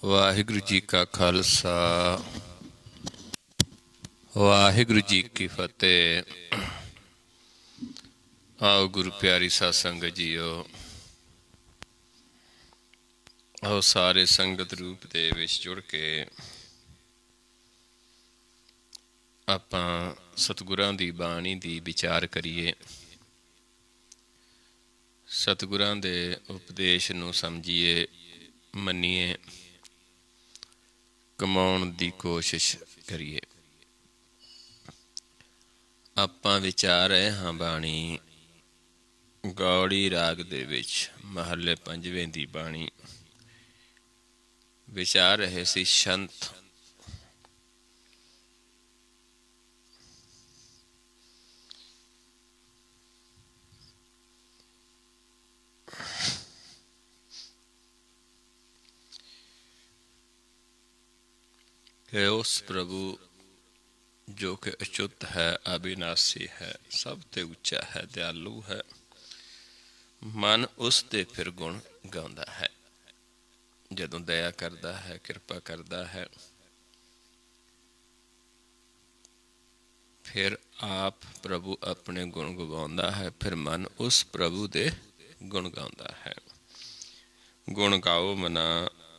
वाहिगुरु जी का खालसा वाहिगुरु जी की फतेह। आओ गुरु प्यारी साध संगत जीओ, आओ सारे संगत रूप दे विच जुड़ के आपां सतगुरां दी बाणी दी विचार करिए। सतगुरां दे उपदेश नूं समझिए, मन्नीए, कमाउण दी कोशिश करिए। आपां विचार रहे हां बाणी गौड़ी राग दे विच महले पंजवें दी बाणी विचार रहे सी संत। कि उस प्रभु जो कि अच्युत है, अविनाशी है, सब ते उच्चा है, दयालु है, मन उस दे फिर गुण गाउंदा है। जदों दया करदा है, कृपा करदा है, फिर आप प्रभु अपने गुण गवाउंदा है, फिर मन उस प्रभु दे गुण गाउंदा है। गुण गाओ मना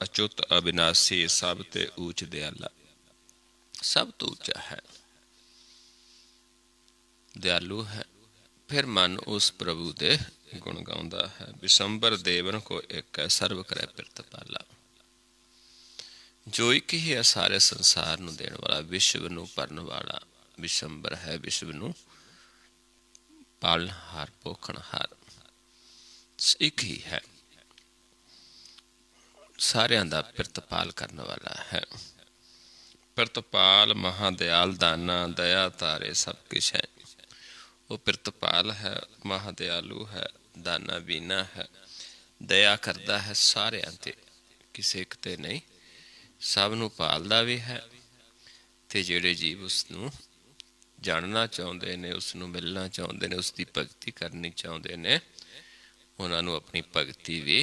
अच्युत अविनाशी, सब ते ऊच दयाला, सब तो ऊंचा है, दयालु है। फिर मन उस प्रभु दे गुण गाउंदा है। विशंबर देवन को एक है, सर्व करे प्रतिपाला। जो एक ही है सारे संसार नूं देण वाला, विश्व नूं भरन वाला विशंबर है, विश्व नूं पालनहार पोखणहार एक ही है, सारियां दा प्रतिपाल करने वाला है। प्रतिपाल महादयाल दाना, दया तारे सब किश है। वो प्रतिपाल है, महादयालु है, दाना बीना है, दया करता है सारियां ते, किसे एक ते नहीं, सब नूं पालदा भी है। ते जिहड़े जीव उसनूं जानना चाहुंदे ने, उसनूं मिलना चाहुंदे ने, उसकी भगती करनी चाहुंदे ने, उन्हां नूं अपनी भगती भी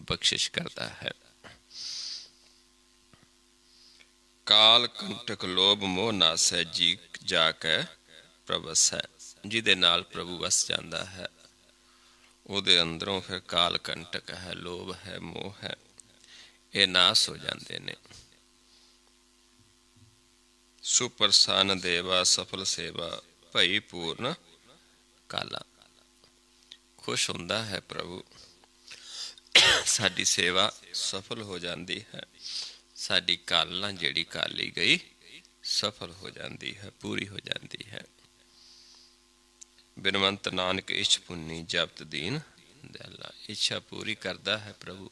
बख्शिश करता है। काल कंटक लोभ मोह नासै, जी जाकै प्रवसै। जिहदे नाल प्रभु वस जांदा है, ਉਹਦੇ अंदरों फिर काल कंटक है, लोभ है, मोह है, ये नाश हो जाते ने। सुप्रसन्न देवा सफल सेवा, भई पूर्ण काला। खुश हुंदा है प्रभु, साडी सेवा सफल हो जाती है, साडी कालना जिहड़ी काली गई सफल हो जाती है, पूरी हो जाती है। बिनवंत नानक इच्छ पुन्नी, जपत दीन दयाला। इच्छा पूरी करता है प्रभु,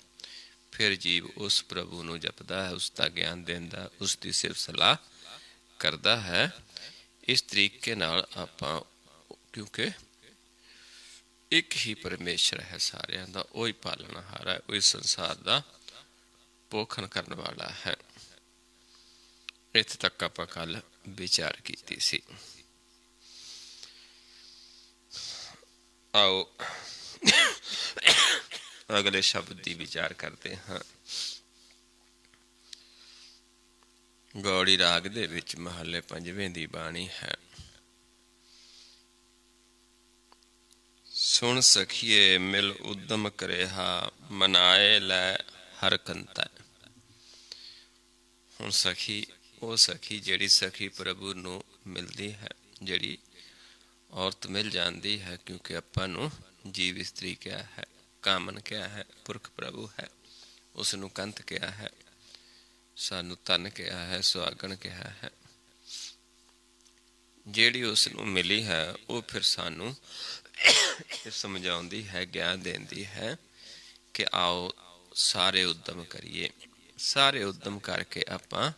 फिर जीव उस प्रभु नूं जपदा है, उसका ज्ञान देंदा, उसकी सिर्फ सलाह करता है। इस तरीके नाल आपां, क्योंकि एक ही परमेश्वर है सारियां दा, वही पालनहार है, वही संसार दा पोखण करने वाला है। इत्थे तक आपां कल विचार कीती सी। आओ अगले शब्द की विचार करते हाँ। गौड़ी राग दे विच महले पंजवें दी बाणी है। सुन सखिए मिल उद्यम करेहा, मनाए लै हर कंता। हुण सखी वो सखी जिहड़ी सखी प्रभु नूं मिलदी है, जिहड़ी औरत मिल जाती है, क्योंकि आपां नूं जीव स्त्री क्या है, कामन क्या है, पुरख प्रभु है, उसनूं कंत क्या है, सानू धन क्या है, सुहागण क्या है। जिहड़ी उसनूं मिली है वो फिर सानू समझाउंदी है, ज्ञान देंदी है कि आओ सारे उद्यम करिए। सारे उद्यम करके आपां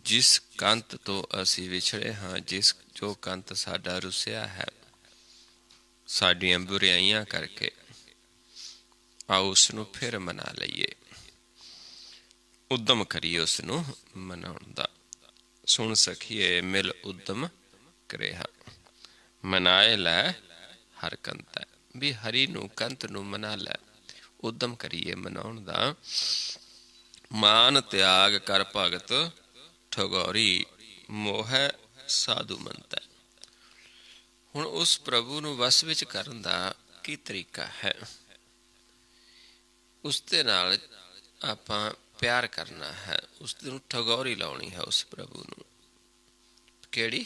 जिस कंत तो असी विछड़े हाँ, जिस जो कंत साडा रुसिया है साडियां बुराइयां करके, आओ उसनूं फिर मना लईए, उद्यम करिए उसनूं मनाउण दा। सुन सखिए मिल उद्यम करेहा, मनाए लै हर कंता। भी हरि नूं कंत नूं मना लै, उद्यम करिए मनाउण दा। मान त्याग कर भगत ठगौरी, मोह साधु मनतै। ਹੁਣ ਉਸ ਪ੍ਰਭੂ ਨੂੰ ਵਸ ਵਿੱਚ ਕਰਨ ਦਾ ਕੀ ਤਰੀਕਾ ਹੈ? ਉਸ ਦੇ ਨਾਲ ਆਪਾਂ ਪਿਆਰ ਕਰਨਾ ਹੈ, ਉਸ ਨੂੰ ਠਗੌਰੀ ਲਾਉਣੀ ਹੈ ਉਸ ਪ੍ਰਭੂ ਨੂੰ। ਕਿਹੜੀ?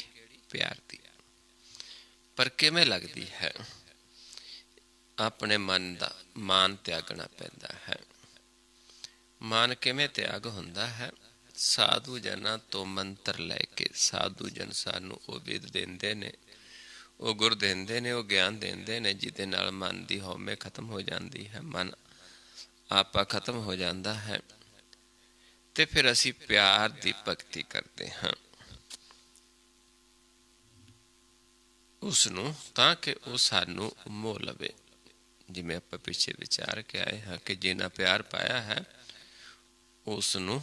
ਪਿਆਰ ਦੀ। ਪਰ ਕਿਵੇਂ ਲੱਗਦੀ ਹੈ? ਆਪਣੇ ਮਨ ਦਾ ਮਾਨ ਤਿਆਗਣਾ ਪੈਂਦਾ ਹੈ। ਮਾਨ ਕਿਵੇਂ ਤਿਆਗ ਹੁੰਦਾ ਹੈ? ਸਾਧੂ ਜਨਾਂ ਤੋਂ ਮੰਤਰ ਲੈ ਕੇ, ਸਾਧੂ ਜਨ ਸਾਨੂੰ ਉਹ ਵਿਦ ਦਿੰਦੇ ਨੇ, ਉਹ ਗੁਰ ਦਿੰਦੇ ਨੇ, ਉਹ ਗਿਆਨ ਦਿੰਦੇ ਨੇ, ਜਿਹਦੇ ਨਾਲ ਮਨ ਦੀ ਹਉਮੈ ਖਤਮ ਹੋ ਜਾਂਦੀ ਹੈ, ਮਨ ਆਪਾ ਖਤਮ ਹੋ ਜਾਂਦਾ ਹੈ। ਤੇ ਫਿਰ ਅਸੀਂ ਪਿਆਰ ਦੀ ਭਗਤੀ ਕਰਦੇ ਹਾਂ ਉਸ ਨੂੰ, ਤਾਂ ਕਿ ਉਹ ਸਾਨੂੰ ਮੋਹ ਲਵੇ। ਜਿਵੇਂ ਆਪਾਂ ਪਿੱਛੇ ਵਿਚਾਰ ਕੇ ਆਏ ਹਾਂ ਕਿ ਜਿੰਨਾ ਪਿਆਰ ਪਾਇਆ ਹੈ ਉਸ ਨੂੰ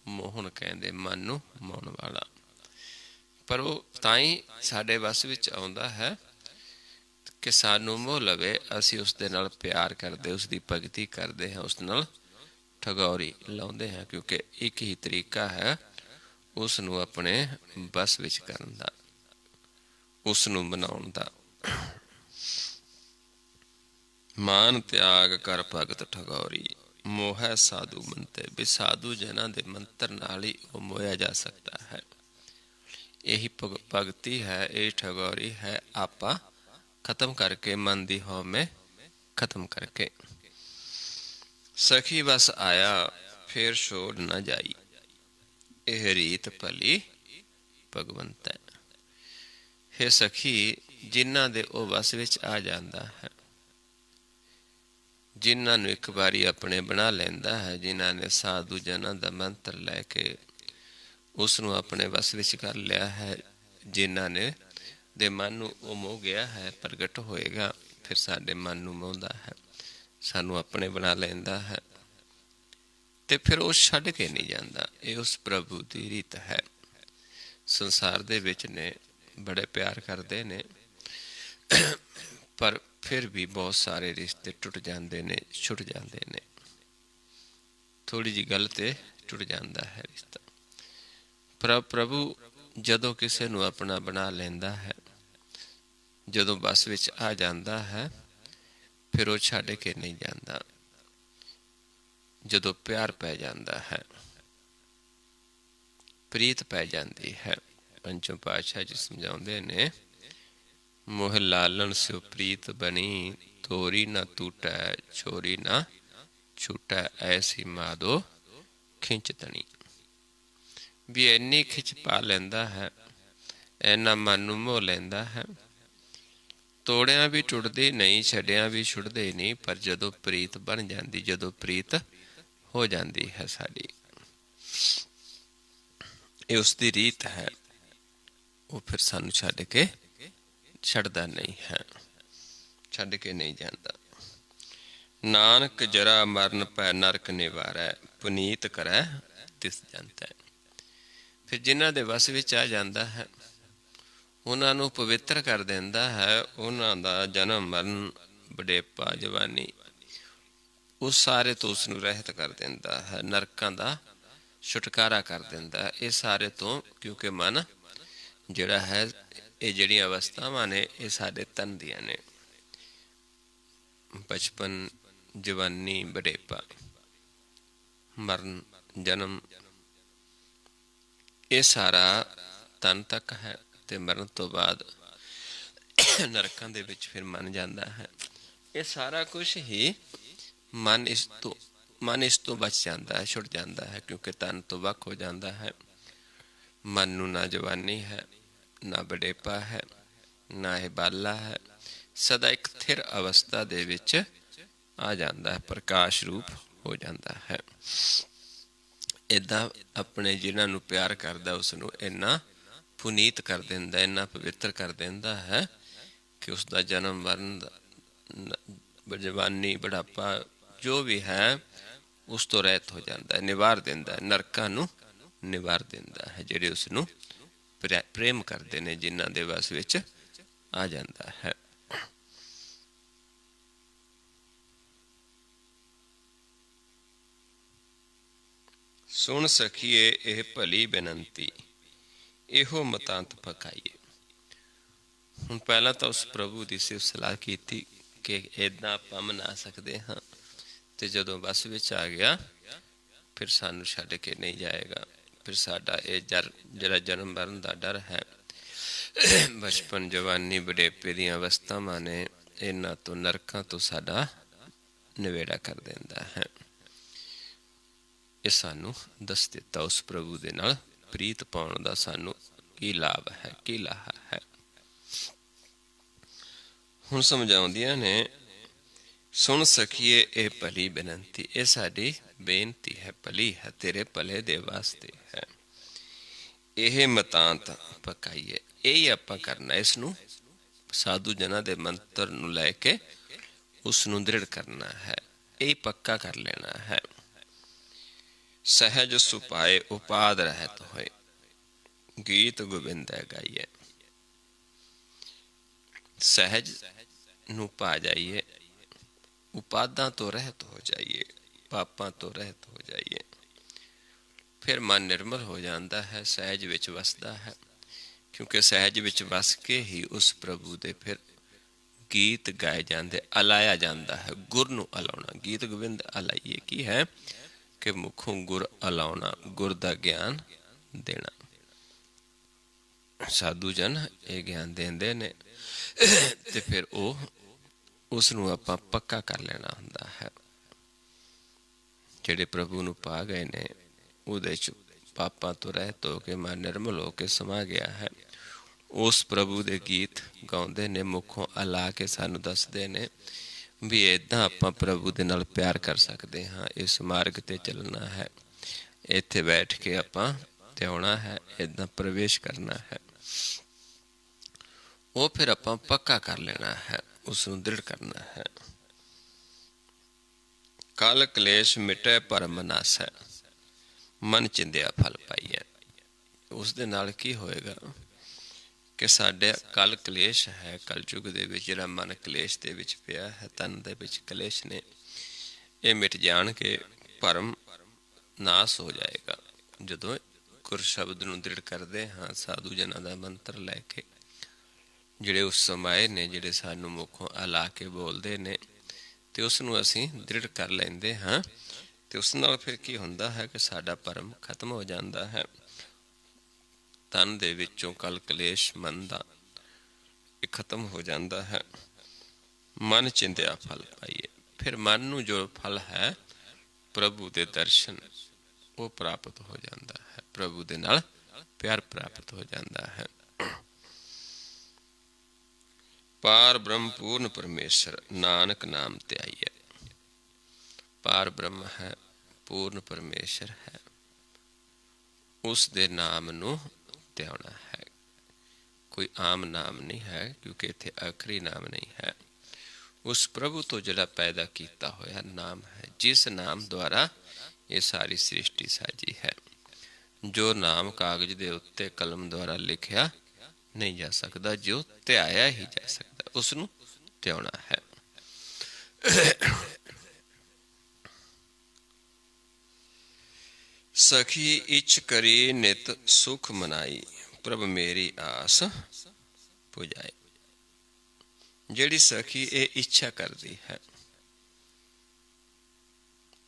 ਮੋਹਨ ਕਹਿੰਦੇ, ਮਨ ਨੂੰ ਮੋਹਣ ਵਾਲਾ। ਪਰ ਉਹ ਤਾਂ ਹੀ ਸਾਡੇ ਵੱਸ ਵਿੱਚ ਆਉਂਦਾ ਹੈ ਕਿ ਸਾਨੂੰ ਮੋਹ ਲਵੇ, ਅਸੀਂ ਉਸ ਦੇ ਨਾਲ ਪਿਆਰ ਕਰਦੇ, ਉਸ ਦੀ ਭਗਤੀ ਕਰਦੇ ਹਾਂ, ਉਸ ਨਾਲ ਠਗੌਰੀ ਲਾਉਂਦੇ ਹਾਂ, ਕਿਉਂਕਿ ਇੱਕ ਹੀ ਤਰੀਕਾ ਹੈ ਉਸ ਨੂੰ ਆਪਣੇ ਵੱਸ ਵਿੱਚ ਕਰਨ ਦਾ, ਉਸ ਨੂੰ ਮਨਾਉਣ ਦਾ। ਮਾਨ ਤਿਆਗ ਕਰ ਭਗਤ ਠਗੌਰੀ, ਮੋਹ ਸਾਧੂ ਮੰਤੈ। ਵੀ ਸਾਧੂ ਜਨਾਂ ਦੇ ਮੰਤਰ ਨਾਲ ਹੀ ਉਹ ਮੋਹਿਆ ਜਾ ਸਕਦਾ ਹੈ। ਇਹੀ ਭਗਤੀ ਹੈ, ਇਹ ਠਗੌਰੀ ਹੈ, ਆਪਾ ਖਤਮ ਕਰਕੇ, ਮਨ ਦੀ ਹਉਮੈ ਖਤਮ ਕਰਕੇ। ਸਖੀ ਬਸ ਆਇਆ ਫੇਰ ਛੋੜ ਨਾ ਜਾਈ, ਇਹ ਰੀਤ ਭਲੀ ਭਗਵੰਤੈ। ਹੇ ਸਖੀ, ਜਿਨ੍ਹਾਂ ਦੇ ਉਹ ਵਸ ਵਿੱਚ ਆ ਜਾਂਦਾ ਹੈ, ਜਿਨ੍ਹਾਂ ਨੂੰ ਇੱਕ ਵਾਰੀ ਆਪਣੇ ਬਣਾ ਲੈਂਦਾ ਹੈ, ਜਿਨ੍ਹਾਂ ਨੇ ਸਾਧੂ ਜਨਾਂ ਦਾ ਮੰਤਰ ਲੈ ਕੇ ਉਸ ਨੂੰ ਆਪਣੇ ਵਸ ਵਿੱਚ ਕਰ ਲਿਆ ਹੈ, ਜਿਨ੍ਹਾਂ ਨੇ ਦੇ ਮਨ ਨੂੰ ਉਹ ਮੋਹ ਗਿਆ ਹੈ, ਪ੍ਰਗਟ ਹੋਏਗਾ ਫਿਰ ਸਾਡੇ ਮਨ ਨੂੰ ਮੋਹਦਾ ਹੈ, ਸਾਨੂੰ ਆਪਣੇ ਬਣਾ ਲੈਂਦਾ ਹੈ, ਤੇ ਫਿਰ ਉਹ ਛੱਡ ਕੇ ਨਹੀਂ ਜਾਂਦਾ। ਇਹ ਉਸ ਪ੍ਰਭੂ ਦੀ ਰੀਤ ਹੈ। ਸੰਸਾਰ ਦੇ ਵਿੱਚ ਨੇ ਬੜੇ ਪਿਆਰ ਕਰਦੇ ਨੇ, ਪਰ ਫਿਰ ਵੀ ਬਹੁਤ ਸਾਰੇ ਰਿਸ਼ਤੇ ਟੁੱਟ ਜਾਂਦੇ ਨੇ, ਛੁੱਟ ਜਾਂਦੇ ਨੇ। ਥੋੜ੍ਹੀ ਜਿਹੀ ਗੱਲ 'ਤੇ ਟੁੱਟ ਜਾਂਦਾ ਹੈ ਰਿਸ਼ਤਾ। ਪਰ ਪ੍ਰਭੂ ਜਦੋਂ ਕਿਸੇ ਨੂੰ ਆਪਣਾ ਬਣਾ ਲੈਂਦਾ ਹੈ, ਜਦੋਂ ਬੱਸ ਵਿੱਚ ਆ ਜਾਂਦਾ ਹੈ, ਫਿਰ ਉਹ ਛੱਡ ਕੇ ਨਹੀਂ ਜਾਂਦਾ। ਜਦੋਂ ਪਿਆਰ ਪੈ ਜਾਂਦਾ ਹੈ, ਪ੍ਰੀਤ ਪੈ ਜਾਂਦੀ ਹੈ। ਪੰਚਮ ਪਾਤਸ਼ਾਹ ਜੀ ਸਮਝਾਉਂਦੇ ਨੇ, ਮੋਹ ਲਾਲਣ ਸਿਉ ਪ੍ਰੀਤ ਬਣੀ, ਤੋਰੀ ਨਾ ਟੂਟੈ ਛੋਰੀ ਨਾ ਛੂਟੈ, ਐਸੀ ਮਾਧੋ ਖਿੰਚ ਤਣੀ। ਵੀ ਇੰਨੀ ਖਿੱਚ ਪਾ ਲੈਂਦਾ ਹੈ, ਇੰਨਾ ਮਨ ਨੂੰ ਮੋਹ ਲੈਂਦਾ ਹੈ, ਤੋੜਿਆਂ ਵੀ ਟੁੱਟਦੇ ਨਹੀਂ, ਛੱਡਿਆਂ ਵੀ ਛੁੱਟਦੇ ਨਹੀਂ, ਪਰ ਜਦੋਂ ਪ੍ਰੀਤ ਬਣ ਜਾਂਦੀ, ਜਦੋਂ ਪ੍ਰੀਤ ਹੋ ਜਾਂਦੀ ਹੈ ਸਾਡੀ, ਇਹ ਉਸ ਦੀ ਰੀਤ ਹੈ। ਉਹ ਫਿਰ ਸਾਨੂੰ ਛੱਡਦਾ ਨਹੀਂ ਹੈ, ਛੱਡ ਕੇ ਨਹੀਂ ਜਾਂਦਾ। ਨਾਨਕ ਜਰਾ ਮਰਨ ਪੈ ਨਰਕ ਨਿਵਾਰੈ, ਪੁਨੀਤ ਕਰੈ ਤਿਸ ਜੰਤੈ। ਫਿਰ ਜਿਨ੍ਹਾਂ ਦੇ ਵਸ ਵਿੱਚ ਆ ਜਾਂਦਾ ਹੈ, ਉਹਨਾਂ ਨੂੰ ਪਵਿੱਤਰ ਕਰ ਦਿੰਦਾ ਹੈ। ਉਹਨਾਂ ਦਾ ਜਨਮ ਮਰਨ, ਬੁਢੇਪਾ, ਜਵਾਨੀ, ਉਸ ਸਾਰੇ ਤੋਂ ਉਸ ਨੂੰ ਰਹਿਤ ਕਰ ਦਿੰਦਾ ਹੈ, ਨਰਕਾਂ ਦਾ ਛੁਟਕਾਰਾ ਕਰ ਦਿੰਦਾ ਹੈ ਇਹ ਸਾਰੇ ਤੋਂ। ਕਿਉਂਕਿ ਮਨ ਜਿਹੜਾ ਹੈ, ਇਹ ਜਿਹੜੀਆਂ ਅਵਸਥਾਵਾਂ ਨੇ, ਇਹ ਸਾਡੇ ਤਨ ਦੀਆਂ ਨੇ। ਬਚਪਨ, ਜਵਾਨੀ, ਬੁਢੇਪਾ, ਮਰਨ, ਜਨਮ, ਇਹ ਸਾਰਾ ਤਨ ਤੱਕ ਹੈ। ਤੇ ਮਰਨ ਤੋਂ ਬਾਅਦ ਨਰਕਾਂ ਦੇ ਵਿੱਚ ਫਿਰ ਮਨ ਜਾਂਦਾ ਹੈ। ਇਹ ਸਾਰਾ ਕੁਛ ਹੀ ਮਨ ਇਸ ਤੋਂ ਬਚ ਜਾਂਦਾ ਹੈ, ਛੁੱਟ ਜਾਂਦਾ ਹੈ, ਕਿਉਂਕਿ ਤਨ ਤੋਂ ਵੱਖ ਹੋ ਜਾਂਦਾ ਹੈ। ਮਨ ਨੂੰ ਨਾ ਜਵਾਨੀ ਹੈ, ਨਾ ਬੁਢੇਪਾ ਹੈ, ਨਾ ਇਹ ਬਾਲਾ ਹੈ, ਸਦਾ ਇੱਕ ਸਥਿਰ ਅਵਸਥਾ ਦੇ ਵਿੱਚ ਆ ਜਾਂਦਾ ਹੈ, ਪ੍ਰਕਾਸ਼ ਰੂਪ ਹੋ ਜਾਂਦਾ ਹੈ। ਇੱਦਾਂ ਆਪਣੇ ਜਿਨ੍ਹਾਂ ਨੂੰ ਪਿਆਰ ਕਰਦਾ, ਉਸ ਨੂੰ ਇੰਨਾ ਪੁਨੀਤ ਕਰ ਦਿੰਦਾ, ਇੰਨਾ ਪਵਿੱਤਰ ਕਰ ਦਿੰਦਾ ਹੈ ਕਿ ਉਸਦਾ ਜਨਮ ਮਰਨ, ਜਵਾਨੀ, ਬੁਢਾਪਾ ਜੋ ਵੀ ਹੈ ਉਸ ਤੋਂ ਰਹਿਤ ਹੋ ਜਾਂਦਾ ਹੈ, ਨਿਵਾਰ ਦਿੰਦਾ ਹੈ, ਨਰਕਾਂ ਨੂੰ ਨਿਵਾਰ ਦਿੰਦਾ ਹੈ। ਜਿਹੜੇ ਉਸ ਨੂੰ ਪ੍ਰੇਮ ਕਰਦੇ ਨੇ, ਜਿਨ੍ਹਾਂ ਦੇ ਵਸ ਵਿੱਚ ਆ ਜਾਂਦਾ ਹੈ। ਸੁਣ ਸਖੀਏ ਇਹ ਭਲੀ ਬੇਨੰਤੀ, ਇਹੋ ਮਤਾਂਤ ਪਕਾਈਏ। ਹੁਣ ਪਹਿਲਾਂ ਤਾਂ ਉਸ ਪ੍ਰਭੂ ਦੀ ਸਿਫਤ ਸਲਾਹ ਕੀਤੀ ਕਿ ਇੱਦਾਂ ਆਪਾਂ ਮਨਾ ਸਕਦੇ ਹਾਂ, ਤੇ ਜਦੋਂ ਬੱਸ ਵਿੱਚ ਆ ਗਿਆ ਫਿਰ ਸਾਨੂੰ ਛੱਡ ਕੇ ਨਹੀਂ ਜਾਏਗਾ। ਫਿਰ ਸਾਡਾ ਇਹ ਜਿਹੜਾ ਜਨਮ ਮਰਨ ਦਾ ਡਰ ਹੈ, ਬਚਪਨ, ਜਵਾਨੀ, ਬੁਢੇਪੇ ਦੀਆਂ ਅਵਸਥਾਵਾਂ ਨੇ, ਇਹਨਾਂ ਤੋਂ, ਨਰਕਾਂ ਤੋਂ ਸਾਡਾ ਨਿਬੇੜਾ ਕਰ ਦਿੰਦਾ ਹੈ। ਇਹ ਸਾਨੂੰ ਦੱਸ ਦਿੱਤਾ ਉਸ ਪ੍ਰਭੂ ਦੇ ਨਾਲ ਪ੍ਰੀਤ ਪਾਉਣ ਦਾ ਸਾਨੂੰ ਕੀ ਲਾਭ ਹੈ, ਕੀ ਲਾਹਾ ਹੈ। ਹੁਣ ਸਮਝਾਉਂਦੀਆਂ ਨੇ, ਸੁਣ ਸਕੀਏ ਇਹ ਭਲੀ ਬੇਨੰਤੀ, ਇਹ ਸਾਡੀ ਬੇਨਤੀ ਹੈ, ਭਲੀ ਹੈ, ਤੇਰੇ ਭਲੇ ਦੇ ਵਾਸਤੇ ਹੈ। ਇਹ ਮਤਾਂਤ ਪਕਾਈਏ, ਇਹੀ ਆਪਾਂ ਕਰਨਾ, ਇਸ ਨੂੰ ਸਾਧੂ ਜਨਾਂ ਦੇ ਮੰਤਰ ਨੂੰ ਲੈ ਕੇ ਉਸ ਨੂੰ ਦ੍ਰਿੜ ਕਰਨਾ ਹੈ, ਇਹ ਪੱਕਾ ਕਰ ਲੈਣਾ ਹੈ। ਸਹਿਜ ਸੁਪਾਏ ਉਪਾਦ ਰਹਿਤ ਹੋਏ, ਗੀਤ ਗੋਬਿੰਦ ਗਾਈਏ। ਸਹਿਜ ਨੂੰ ਪਾ ਜਾਈਏ, ਉਪਾਦਾਂ ਤੋਂ ਰਹਿਤ ਹੋ ਜਾਈਏ, ਪਾਪਾਂ ਤੋਂ ਰਹਿਤ ਹੋ ਜਾਈਏ। ਫਿਰ ਮਨ ਨਿਰਮਲ ਹੋ ਜਾਂਦਾ ਹੈ, ਸਹਿਜ ਵਿੱਚ ਵਸਦਾ ਹੈ। ਕਿਉਂਕਿ ਸਹਿਜ ਵਿੱਚ ਵਸ ਕੇ ਹੀ ਉਸ ਪ੍ਰਭੂ ਦੇ ਫਿਰ ਗੀਤ ਗਾਏ ਜਾਂਦੇ, ਅਲਾਇਆ ਜਾਂਦਾ ਹੈ। ਗੁਰ ਨੂੰ ਅਲਾਉਣਾ, ਗੀਤ ਗੋਬਿੰਦ ਅਲਾਈਏ ਕੀ ਹੈ ਕਿ ਮੁਖੋਂ ਗੁਰ ਅਲਾਉਣਾ, ਗੁਰ ਦਾ ਗਿਆਨ ਦੇਣਾ। ਸਾਧੂ ਜਨ ਇਹ ਗਿਆਨ ਦਿੰਦੇ ਨੇ ਤੇ ਫਿਰ ਉਸ ਨੂੰ ਆਪਾਂ ਪੱਕਾ ਕਰ ਲੈਣਾ ਹੁੰਦਾ ਹੈ। ਜਿਹੜੇ ਪ੍ਰਭੂ ਨੂੰ ਪਾ ਗਏ ਨੇ, ਉਹਦੇ ਚ ਪਾਪਾਂ ਤੋਂ ਰਹਿਤ ਹੋ ਕੇ ਮਨ ਨਿਰਮਲ ਹੋ ਕੇ ਸਮਾ ਗਿਆ ਹੈ। ਉਸ ਪ੍ਰਭੂ ਦੇ ਗੀਤ ਗਾਉਂਦੇ ਨੇ, ਮੁਖੋਂ ਅਲਾ ਕੇ ਸਾਨੂੰ ਦੱਸਦੇ ਨੇ ਵੀ ਏਦਾਂ ਆਪਾਂ ਪ੍ਰਭੂ ਦੇ ਨਾਲ ਪਿਆਰ ਕਰ ਸਕਦੇ ਹਾਂ, ਇਸ ਮਾਰਗ ਤੇ ਚੱਲਣਾ ਹੈ, ਇੱਥੇ ਬੈਠ ਕੇ ਆਪਾਂ ਧਿਆਉਣਾ ਹੈ, ਏਦਾਂ ਪ੍ਰਵੇਸ਼ ਕਰਨਾ ਹੈ। ਉਹ ਫਿਰ ਆਪਾਂ ਪੱਕਾ ਕਰ ਲੈਣਾ ਹੈ, ਉਸ ਨੂੰ ਦ੍ਰਿੜ ਕਰਨਾ ਹੈ। ਕਲ ਕਲੇਸ਼ ਮਿਟੈ ਭਰਮ ਨਾਸੈ, ਮਨ ਚਿੰਦਿਆ ਫਲ ਪਾਈਐ। ਉਸ ਦੇ ਨਾਲ ਕੀ ਹੋਏਗਾ ਕਿ ਸਾਡੇ ਕਲ ਕਲੇਸ਼ ਹੈ, ਕਲਯੁਗ ਦੇ ਵਿੱਚ ਜਿਹੜਾ ਮਨ ਕਲੇਸ਼ ਦੇ ਵਿੱਚ ਪਿਆ ਹੈ, ਤਨ ਦੇ ਵਿੱਚ ਕਲੇਸ਼ ਨੇ, ਇਹ ਮਿਟ ਜਾਣ ਕੇ ਭਰਮ ਨਾਸ ਹੋ ਜਾਏਗਾ। ਜਦੋਂ ਗੁਰ ਸ਼ਬਦ ਨੂੰ ਦ੍ਰਿੜ ਕਰਦੇ ਹਾਂ, ਸਾਧੂ ਜਨਾਂ ਦਾ ਮੰਤਰ ਲੈ ਕੇ, ਜਿਹੜੇ ਉਸ ਸਮਾਏ ਨੇ, ਜਿਹੜੇ ਸਾਨੂੰ ਮੁਖੋਂ ਅਲਾ ਕੇ ਬੋਲਦੇ ਨੇ, ਤੇ ਉਸ ਨੂੰ ਅਸੀਂ ਦ੍ਰਿੜ ਕਰ ਲੈਂਦੇ ਹਾਂ। ਤੇ ਉਸ ਨਾਲ ਫਿਰ ਕੀ ਹੁੰਦਾ ਹੈ ਕਿ ਸਾਡਾ ਭਰਮ ਖਤਮ ਹੋ ਜਾਂਦਾ ਹੈ। ਤਨ ਦੇ ਵਿੱਚੋਂ ਕਲ ਕਲੇਸ਼ ਮਨ ਦਾ ਇਹ ਖਤਮ ਹੋ ਜਾਂਦਾ ਹੈ। ਮਨ ਚਿੰਤਿਆ ਫਲ ਪਾਈਏ, ਫਿਰ ਮਨ ਨੂੰ ਜੋ ਫਲ ਹੈ ਪ੍ਰਭੂ ਦੇ ਦਰਸ਼ਨ, ਉਹ ਪ੍ਰਾਪਤ ਹੋ ਜਾਂਦਾ ਹੈ, ਪ੍ਰਭੂ ਦੇ ਨਾਲ ਪਿਆਰ ਪ੍ਰਾਪਤ ਹੋ ਜਾਂਦਾ ਹੈ। ਪਾਰ ਬ੍ਰਹਮ ਪੂਰਨ ਪਰਮੇਸ਼ਰ, ਨਾਨਕ ਨਾਮ ਧਿਆਈਐ। ਪਾਰ ਬ੍ਰਹਮ ਹੈ, ਪੂਰਨ ਪਰਮੇਸ਼ਰ ਹੈ, ਉਸ ਦੇ ਨਾਮ ਨੂੰ ਧਿਆਉਣਾ ਹੈ। ਕੋਈ ਆਮ ਨਾਮ ਨਹੀਂ ਹੈ, ਕਿਉਂਕਿ ਇੱਥੇ ਆਖਰੀ ਨਾਮ ਨਹੀਂ ਹੈ। ਉਸ ਪ੍ਰਭੂ ਤੋਂ ਜਿਹੜਾ ਪੈਦਾ ਕੀਤਾ ਹੋਇਆ ਨਾਮ ਹੈ, ਜਿਸ ਨਾਮ ਦੁਆਰਾ ਇਹ ਸਾਰੀ ਸ੍ਰਿਸ਼ਟੀ ਸਾਜੀ ਹੈ। ਜੋ ਨਾਮ ਕਾਗਜ਼ ਦੇ ਉੱਤੇ ਕਲਮ ਦੁਆਰਾ ਲਿਖਿਆ ਨਹੀਂ ਜਾ ਸਕਦਾ, ਜੋ ਧਿਆਇਆ ਹੀ ਜਾ ਸਕਦਾ, ਉਸ ਨੂੰ ਧਿਆਉਣਾ ਹੈ। ਸਖੀ ਇੱਛ ਕਰੀ ਨਿਤ ਸੁਖ ਮਨਾਈ, ਪ੍ਰਭ ਮੇਰੀ ਆਸ ਪੁਜਾਏ। ਜਿਹੜੀ ਸਖੀ ਇਹ ਇੱਛਾ ਕਰਦੀ ਹੈ,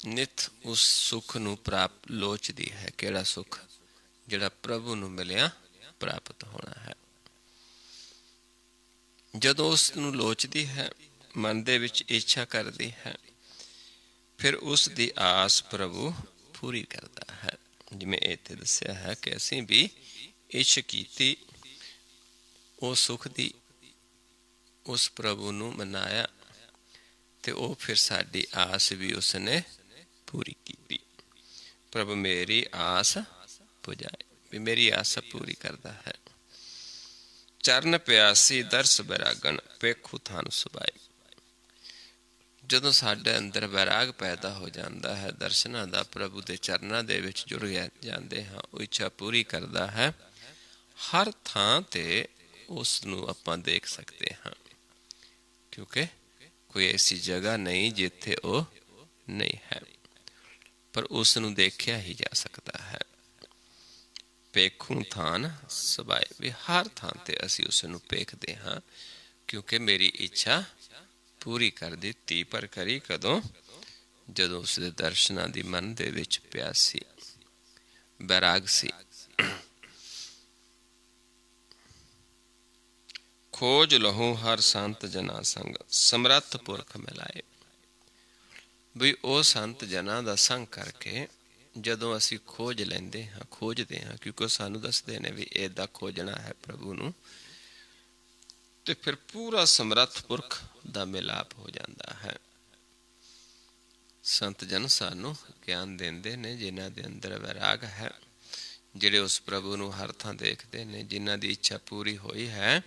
ਨਿਤ ਉਸ ਸੁਖ ਨੂੰ ਪ੍ਰਾਪਤ ਲੋਚਦੀ ਹੈ। ਕਿਹੜਾ ਸੁਖ? ਜਿਹੜਾ ਪ੍ਰਭੂ ਨੂੰ ਮਿਲਿਆ ਪ੍ਰਾਪਤ ਹੋਣਾ ਹੈ। ਜਦੋਂ ਉਸ ਨੂੰ ਲੋਚਦੀ ਹੈ, ਮਨ ਦੇ ਵਿੱਚ ਇੱਛਾ ਕਰਦੀ ਹੈ, ਫਿਰ ਉਸ ਦੀ ਆਸ ਪ੍ਰਭੂ ਪੂਰੀ ਕਰਦਾ ਹੈ। ਜਿਵੇਂ ਇੱਥੇ ਦੱਸਿਆ ਹੈ ਕਿ ਅਸੀਂ ਵੀ ਇੱਛ ਕੀਤੀ ਉਹ ਸੁਖ ਦੀ, ਉਸ ਪ੍ਰਭੂ ਨੂੰ ਮਨਾਇਆ, ਤੇ ਉਹ ਫਿਰ ਸਾਡੀ ਆਸ ਵੀ ਉਸਨੇ ਪੂਰੀ ਕੀਤੀ। ਪ੍ਰਭ ਮੇਰੀ ਆਸ ਪੁਜਾਏ, ਵੀ ਮੇਰੀ ਆਸ ਪੂਰੀ ਕਰਦਾ ਹੈ। ਚਰਨ ਪਿਆਸੀ ਦਰਸ ਬੈਰਾਗਣ, ਵੇਖੂ ਥਾਨ ਸੁਭਾਏ। ਜਦੋਂ ਸਾਡੇ ਅੰਦਰ ਵੈਰਾਗ ਪੈਦਾ ਹੋ ਜਾਂਦਾ ਹੈ, ਦਰਸ਼ਨਾਂ ਦਾ, ਪ੍ਰਭੂ ਦੇ ਚਰਨਾਂ ਦੇ ਵਿੱਚ ਜੁੜ ਜਾਂਦੇ ਹਾਂ, ਉਹ ਇੱਛਾ ਪੂਰੀ ਕਰਦਾ ਹੈ। ਹਰ ਥਾਂ ਤੇ ਉਸ ਨੂੰ ਆਪਾਂ ਦੇਖ ਸਕਦੇ ਹਾਂ, ਕਿਉਂਕਿ ਕੋਈ ਐਸੀ ਜਗ੍ਹਾ ਨਹੀਂ ਜਿੱਥੇ ਉਹ ਨਹੀਂ ਹੈ। ਪਰ ਉਸ ਨੂੰ ਦੇਖਿਆ ਹੀ ਜਾ ਸਕਦਾ ਹੈ। ਪੇਖੂ ਥਾਨ ਸਬਾਏ, ਵੀ ਹਰ ਥਾਂ ਤੇ ਅਸੀਂ ਉਸ ਨੂੰ ਵੇਖਦੇ ਹਾਂ, ਕਿਉਂਕਿ ਮੇਰੀ ਇੱਛਾ ਪੂਰੀ ਕਰ ਦਿੱਤੀ। ਪਰ ਕਰੀ ਕਦੋਂ? ਜਦੋਂ ਉਸ ਦੇ ਦਰਸ਼ਨਾਂ ਦੀ ਮਨ ਦੇ ਵਿੱਚ ਪਿਆਸ ਸੀ, ਬੈਰਾਗ ਸੀ। ਖੋਜ ਲਹੂ ਹਰ ਸੰਤ ਜਨਾ ਸੰਗ, ਸਮਰੱਥ ਪੁਰਖ ਮਿਲਾਏ। ਵੀ ਉਹ ਸੰਤ ਜਨਾਂ ਦਾ ਸੰਗ ਕਰਕੇ ਜਦੋਂ ਅਸੀਂ ਖੋਜ ਲੈਂਦੇ ਹਾਂ, ਖੋਜਦੇ ਹਾਂ, ਕਿਉਂਕਿ ਉਹ ਸਾਨੂੰ ਦੱਸਦੇ ਨੇ ਵੀ ਇੱਦਾਂ ਖੋਜਣਾ ਹੈ ਪ੍ਰਭੂ ਨੂੰ, ਤੇ ਫਿਰ ਪੂਰਾ ਸਮਰੱਥ ਪੁਰਖ ਦਾ ਮਿਲਾਪ ਹੋ ਜਾਂਦਾ ਹੈ। ਸੰਤ ਜਨ ਸਾਨੂੰ ਗਿਆਨ ਦਿੰਦੇ ਨੇ, ਜਿਨ੍ਹਾਂ ਦੇ ਅੰਦਰ ਵੈਰਾਗ ਹੈ, ਜਿਹੜੇ ਉਸ ਪ੍ਰਭੂ ਨੂੰ ਹਰ ਥਾਂ ਦੇਖਦੇ ਨੇ, ਜਿਨ੍ਹਾਂ ਦੀ ਇੱਛਾ ਪੂਰੀ ਹੋਈ ਹੈ,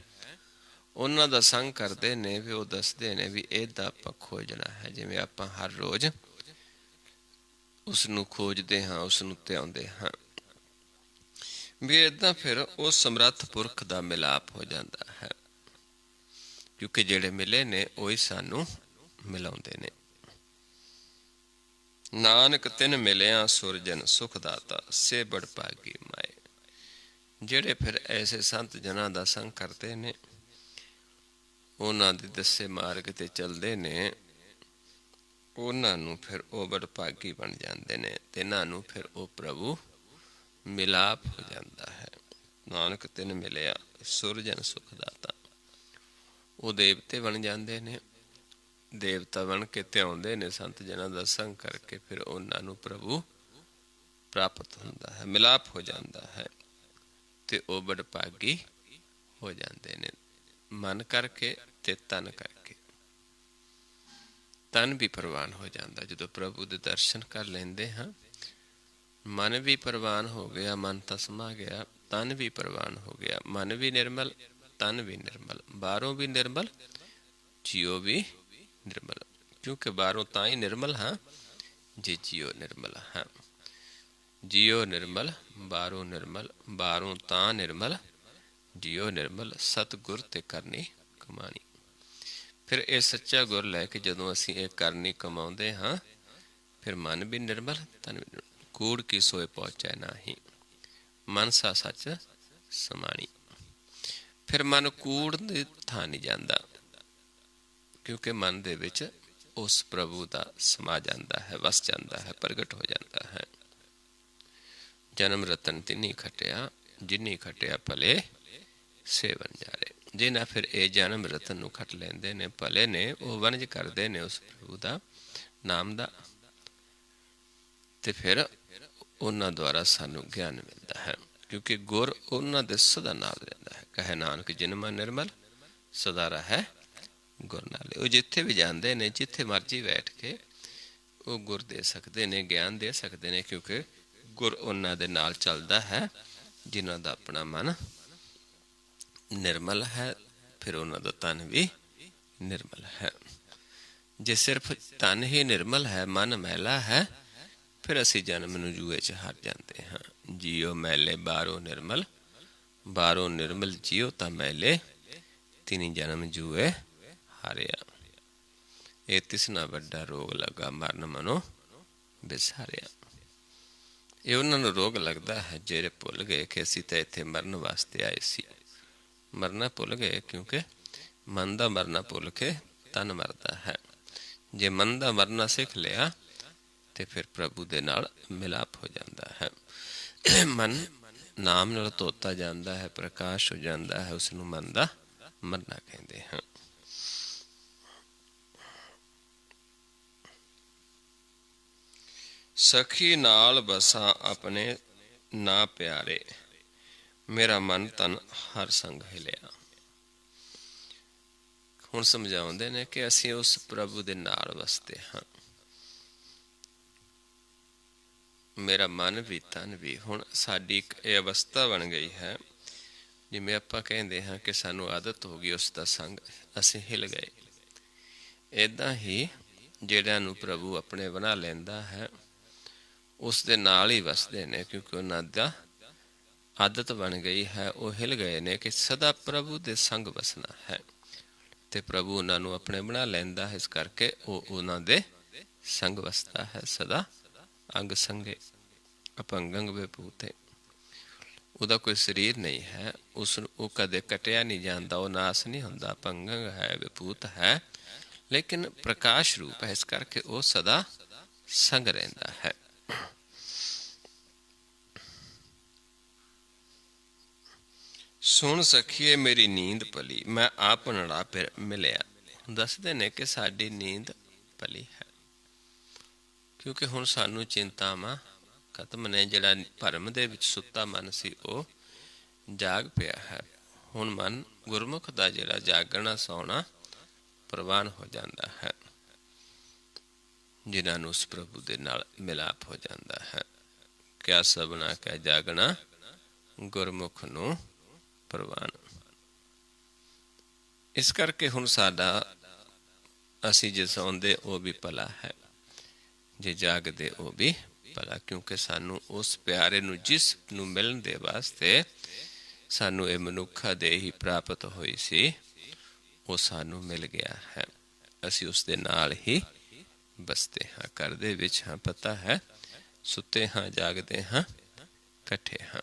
ਉਹਨਾਂ ਦਾ ਸੰਗ ਕਰਦੇ ਨੇ। ਵੀ ਉਹ ਦੱਸਦੇ ਨੇ ਵੀ ਇਹਦਾ ਆਪਾਂ ਖੋਜਣਾ ਹੈ, ਜਿਵੇਂ ਆਪਾਂ ਹਰ ਰੋਜ਼ ਉਸ ਨੂੰ ਖੋਜਦੇ ਹਾਂ, ਉਸ ਨੂੰ ਧਿਆਉਂਦੇ ਹਾਂ। ਵੀ ਇੱਦਾਂ ਫਿਰ ਉਹ ਸਮਰੱਥ ਪੁਰਖ ਦਾ ਮਿਲਾਪ ਹੋ ਜਾਂਦਾ ਹੈ, ਕਿਉਂਕਿ ਜਿਹੜੇ ਮਿਲੇ ਨੇ ਉਹੀ ਸਾਨੂੰ ਮਿਲਾਉਂਦੇ ਨੇ। ਨਾਨਕ ਤਿਨ ਮਿਲਿਆ ਸੁਰਜਨ ਸੁਖ ਦਾਤਾ, ਸੇ ਬੜ ਭਾਗੀ ਮਾਏ। ਜਿਹੜੇ ਫਿਰ ਐਸੇ ਸੰਤ ਜਨਾਂ ਦਾ ਸੰਗ ਕਰਦੇ ਨੇ, ਉਹਨਾਂ ਦੇ ਦੱਸੇ ਮਾਰਗ ਤੇ ਚੱਲਦੇ ਨੇ, ਉਹਨਾਂ ਨੂੰ ਫਿਰ ਉਹ ਬੜ ਭਾਗੀ ਬਣ ਜਾਂਦੇ ਨੇ, ਤੇ ਇਹਨਾਂ ਨੂੰ ਫਿਰ ਉਹ ਪ੍ਰਭੂ ਮਿਲਾਪ ਹੋ ਜਾਂਦਾ ਹੈ। ਨਾਨਕ ਤਿਨ ਮਿਲਿਆ ਸੁਰਜਨ ਸੁਖ ਦਾਤਾ, ਉਹ ਦੇਵਤੇ ਬਣ ਜਾਂਦੇ ਨੇ। ਦੇਵਤਾ ਬਣ ਕੇ ਧਿਆਉਂਦੇ ਨੇ ਸੰਤ ਜਨਾਂ ਦਾ ਸੰਗ ਕਰਕੇ, ਫਿਰ ਉਹਨਾਂ ਨੂੰ ਪ੍ਰਭੂ ਪ੍ਰਾਪਤ ਹੁੰਦਾ ਹੈ, ਮਿਲਾਪ ਹੋ ਜਾਂਦਾ ਹੈ, ਤੇ ਉਹ ਬੜ ਭਾਗੀ ਹੋ ਜਾਂਦੇ ਨੇ, ਮਨ ਕਰਕੇ ਤੇ ਤਨ ਕਰਕੇ। ਤਨ ਵੀ ਪ੍ਰਵਾਨ ਹੋ ਜਾਂਦਾ ਜਦੋਂ ਪ੍ਰਭੂ ਦੇ ਦਰਸ਼ਨ ਕਰ ਲੈਂਦੇ ਹਾਂ। ਮਨ ਵੀ ਪ੍ਰਵਾਨ ਹੋ ਗਿਆ, ਮਨ ਤਾਂ ਸਮਾ ਗਿਆ, ਤਨ ਵੀ ਪ੍ਰਵਾਨ ਹੋ ਗਿਆ, ਮਨ ਵੀ ਨਿਰਮਲ, ਤਨ ਵੀ ਨਿਰਮਲ, ਬਾਹਰੋਂ ਵੀ ਨਿਰਮਲ, ਜੀਓ ਵੀ ਨਿਰਮਲ। ਕਿਉਂਕਿ ਬਾਹਰੋਂ ਤਾਂ ਹੀ ਨਿਰਮਲ ਹਾਂ ਜੇ ਜੀਓ ਨਿਰਮਲ ਹਾਂ। ਜੀਓ ਨਿਰਮਲ, ਬਾਹਰੋਂ ਨਿਰਮਲ, ਬਾਹਰੋਂ ਤਾਂ ਨਿਰਮਲ, ਜੀਓ ਨਿਰਮਲ, ਸਤਿਗੁਰ ਤੇ ਕਰਨੀ ਕਮਾਣੀ। ਫਿਰ ਇਹ ਸੱਚਾ ਗੁਰ ਲੈ ਕੇ ਜਦੋਂ ਅਸੀਂ ਇਹ ਕਰਨੀ ਕਮਾਉਂਦੇ ਹਾਂ, ਫਿਰ ਮਨ ਵੀ ਨਿਰਮਲ, ਤਨ ਵੀ ਨਿਰਮਲ। ਕੂੜ ਕੀ ਸੋਏ ਪਹੁੰਚੈ ਨਾਹੀ, ਮਨਸਾ ਸੱਚ ਸਮਾਣੀ। ਫਿਰ ਮਨ ਕੂੜ ਦੇ ਥਾਂ ਨਹੀਂ ਜਾਂਦਾ, ਕਿਉਂਕਿ ਮਨ ਦੇ ਵਿੱਚ ਉਸ ਪ੍ਰਭੂ ਦਾ ਸਮਾ ਜਾਂਦਾ ਹੈ, ਵਸ ਜਾਂਦਾ ਹੈ, ਪ੍ਰਗਟ ਹੋ ਜਾਂਦਾ ਹੈ। ਜਨਮ ਰਤਨ ਤਿਨੀ ਖਟਿਆ, ਜਿਨੀ ਖਟਿਆ ਭਲੇ ਸੇ ਵਣਜਾਰੇ। ਜਿਨ੍ਹਾਂ ਫਿਰ ਇਹ ਜਨਮ ਰਤਨ ਨੂੰ ਖਟ ਲੈਂਦੇ ਨੇ, ਭਲੇ ਨੇ, ਉਹ ਵਣਜ ਕਰਦੇ ਨੇ ਉਸ ਪ੍ਰਭੂ ਦਾ ਨਾਮ ਦਾ, ਤੇ ਫਿਰ ਉਹਨਾਂ ਦੁਆਰਾ ਸਾਨੂੰ ਗਿਆਨ ਮਿਲਦਾ ਹੈ। ਕਿਉਂਕਿ ਗੁਰ ਉਹਨਾਂ ਦੇ ਸਦਾ ਨਾਲ ਰਹਿੰਦਾ ਹੈ। ਕਹੇ ਨਾਨਕ ਜਿਨ ਮਨ ਨਿਰਮਲ, ਸਦਾ ਰਹੈ ਗੁਰ ਨਾਲੇ। ਉਹ ਜਿੱਥੇ ਵੀ ਜਾਂਦੇ ਨੇ, ਜਿੱਥੇ ਮਰਜੀ ਬੈਠ ਕੇ ਉਹ ਗੁਰ ਦੇ ਸਕਦੇ ਨੇ, ਗਿਆਨ ਦੇ ਸਕਦੇ ਨੇ, ਕਿਉਂਕਿ ਗੁਰ ਉਹਨਾਂ ਦੇ ਨਾਲ ਚੱਲਦਾ ਹੈ, ਜਿਨ੍ਹਾਂ ਦਾ ਆਪਣਾ ਮਨ ਨਿਰਮਲ ਹੈ। ਫਿਰ ਉਹਨਾਂ ਦਾ ਤਨ ਵੀ ਨਿਰਮਲ ਹੈ। ਜੇ ਸਿਰਫ ਤਨ ਹੀ ਨਿਰਮਲ ਹੈ, ਮਨ ਮੈਲਾ ਹੈ, ਫਿਰ ਅਸੀਂ ਜਨਮ ਨੂੰ ਜੂਏ 'ਚ ਹਾਰ ਜਾਂਦੇ ਹਾਂ। ਜੀਓ ਮੈਲੇ ਬਾਹਰੋਂ ਨਿਰਮਲ, ਬਾਹਰੋਂ ਨਿਰਮਲ ਜੀਓ ਤਾਂ ਮੈਲੇ, ਤਿਨੀ ਜਨਮ ਜੂਏ ਹਾਰਿਆ। ਇਹ ਤਿਸਨਾ ਵੱਡਾ ਰੋਗ ਲੱਗਾ, ਮਰਨ ਮਨੋ ਵਿਸਾਰਿਆ। ਇਹ ਉਹਨਾਂ ਨੂੰ ਰੋਗ ਲੱਗਦਾ ਹੈ ਜਿਹੜੇ ਭੁੱਲ ਗਏ ਕਿ ਅਸੀਂ ਤਾਂ ਇੱਥੇ ਮਰਨ ਵਾਸਤੇ ਆਏ ਸੀ। ਮਰਨਾ ਭੁੱਲ ਗਏ, ਕਿਉਂਕਿ ਮਨ ਦਾ ਮਰਨਾ ਭੁੱਲ ਕੇ ਤਨ ਮਰਦਾ ਹੈ। ਜੇ ਮਨ ਦਾ ਮਰਨਾ ਸਿੱਖ ਲਿਆ ਤੇ ਫਿਰ ਪ੍ਰਭੂ ਦੇ ਨਾਲ ਮਿਲਾਪ ਹੋ ਜਾਂਦਾ ਹੈ। ਮਨ ਨਾਮ ਨਾਲ ਧੋਤਾ ਜਾਂਦਾ ਹੈ, ਪ੍ਰਕਾਸ਼ ਹੋ ਜਾਂਦਾ ਹੈ, ਉਸਨੂੰ ਮਨ ਦਾ ਮਰਨਾ ਕਹਿੰਦੇ ਹਾਂ। ਸਖੀ ਨਾਲ ਬਸਾਂ ਆਪਣੇ ਨਾ ਪਿਆਰੇ, ਮੇਰਾ ਮਨ ਤਨ ਹਰ ਸੰਗ ਹਿਲਿਆ। ਹੁਣ ਸਮਝਾਉਂਦੇ ਨੇ ਕਿ ਅਸੀਂ ਉਸ ਪ੍ਰਭੂ ਦੇ ਨਾਲ ਵਸਦੇ ਹਾਂ, ਮੇਰਾ ਮਨ ਵੀ ਤਨ ਵੀ। ਹੁਣ ਸਾਡੀ ਇੱਕ ਇਹ ਅਵਸਥਾ ਬਣ ਗਈ ਹੈ, ਜਿਵੇਂ ਆਪਾਂ ਕਹਿੰਦੇ ਹਾਂ ਕਿ ਸਾਨੂੰ ਆਦਤ ਹੋ ਗਈ ਉਸ ਦਾ ਸੰਗ, ਅਸੀਂ ਹਿਲ ਗਏ। ਇੱਦਾਂ ਹੀ ਜਿਹੜਿਆਂ ਨੂੰ ਪ੍ਰਭੂ ਆਪਣੇ ਬਣਾ ਲੈਂਦਾ ਹੈ, ਉਸ ਦੇ ਨਾਲ ਹੀ ਵਸਦੇ ਨੇ, ਕਿਉਂਕਿ ਉਹਨਾਂ ਦਾ ਆਦਤ ਬਣ ਗਈ ਹੈ। ਉਹ ਹਿਲ ਗਏ ਨੇ ਕਿ ਸਦਾ ਪ੍ਰਭੂ ਦੇ ਸੰਗ ਵਸਣਾ ਹੈ, ਤੇ ਪ੍ਰਭੂ ਉਹਨਾਂ ਨੂੰ ਆਪਣੇ ਬਣਾ ਲੈਂਦਾ ਹੈ। ਇਸ ਕਰਕੇ ਉਹ ਉਹਨਾਂ ਦੇ ਸੰਗ ਵਸਦਾ ਹੈ, ਸਦਾ अंग संगे, अपंगंग विभूते। ਉਹਦਾ ਕੋਈ ਸਰੀਰ ਨਹੀਂ ਹੈ, ਉਸ ਉਹ ਕਦੇ ਕਟਿਆ ਨਹੀਂ ਜਾਂਦਾ, ਉਹ ਨਾਸ ਨਹੀਂ ਹੁੰਦਾ, ਭੰਗੰਗ ਹੈ, ਵਿਭੂਤ ਹੈ, ਲੇਕਿਨ ਪ੍ਰਕਾਸ਼ ਰੂਪ ਹੈ, ਇਸ ਕਰਕੇ ਉਹ ਸਦਾ ਸੰਗ ਰਹਿੰਦਾ ਹੈ। ਸੁਣ ਸਖੀਏ ਮੇਰੀ ਨੀਂਦ ਭਲੀ, ਮੈਂ ਆਪਣੜਾ ਫਿਰ ਮਿਲਿਆ। ਦੱਸਦੇ ਨੇ ਕਿ ਸਾਡੀ ਨੀਂਦ ਭਲੀ ਹੈ, ਕਿਉਂਕਿ ਹੁਣ ਸਾਨੂੰ ਚਿੰਤਾਵਾਂ ਖਤਮ ਨੇ। ਜਿਹੜਾ ਭਰਮ ਦੇ ਵਿੱਚ ਸੁੱਤਾ ਮਨ ਸੀ ਉਹ ਜਾਗ ਪਿਆ ਹੈ। ਹੁਣ ਮਨ ਗੁਰਮੁਖ ਦਾ ਜਿਹੜਾ ਜਾਗਣਾ ਸੌਣਾ ਪ੍ਰਵਾਨ ਹੋ ਜਾਂਦਾ ਹੈ, ਜਿਨ੍ਹਾਂ ਨੂੰ ਉਸ ਪ੍ਰਭੂ ਦੇ ਨਾਲ ਮਿਲਾਪ ਹੋ ਜਾਂਦਾ ਹੈ। ਕਿਆ ਸਭਨਾ ਕੈ ਜਾਗਣਾ, ਗੁਰਮੁਖ ਨੂੰ ਪ੍ਰਵਾਨ। ਇਸ ਕਰਕੇ ਹੁਣ ਸਾਡਾ, ਅਸੀਂ ਜੇ ਸੌਂਦੇ ਉਹ ਵੀ ਭਲਾ ਹੈ, ਜੇ ਜਾਗਦੇ ਉਹ ਵੀ ਭਲਾ, ਕਿਉਂਕਿ ਸਾਨੂੰ ਉਸ ਪਿਆਰੇ ਨੂੰ, ਜਿਸ ਨੂੰ ਮਿਲਣ ਦੇ ਵਾਸਤੇ ਸਾਨੂੰ ਇਹ ਮਨੁੱਖਾ ਦੇਹ ਹੀ ਪ੍ਰਾਪਤ ਹੋਈ ਸੀ, ਉਹ ਸਾਨੂੰ ਮਿਲ ਗਿਆ ਹੈ। ਅਸੀਂ ਉਸ ਦੇ ਨਾਲ ਹੀ ਬਸਦੇ ਹਾਂ, ਘਰ ਦੇ ਵਿੱਚ ਹਾਂ, ਪਤਾ ਹੈ, ਸੁੱਤੇ ਹਾਂ, ਜਾਗਦੇ ਹਾਂ, ਇਕੱਠੇ ਹਾਂ।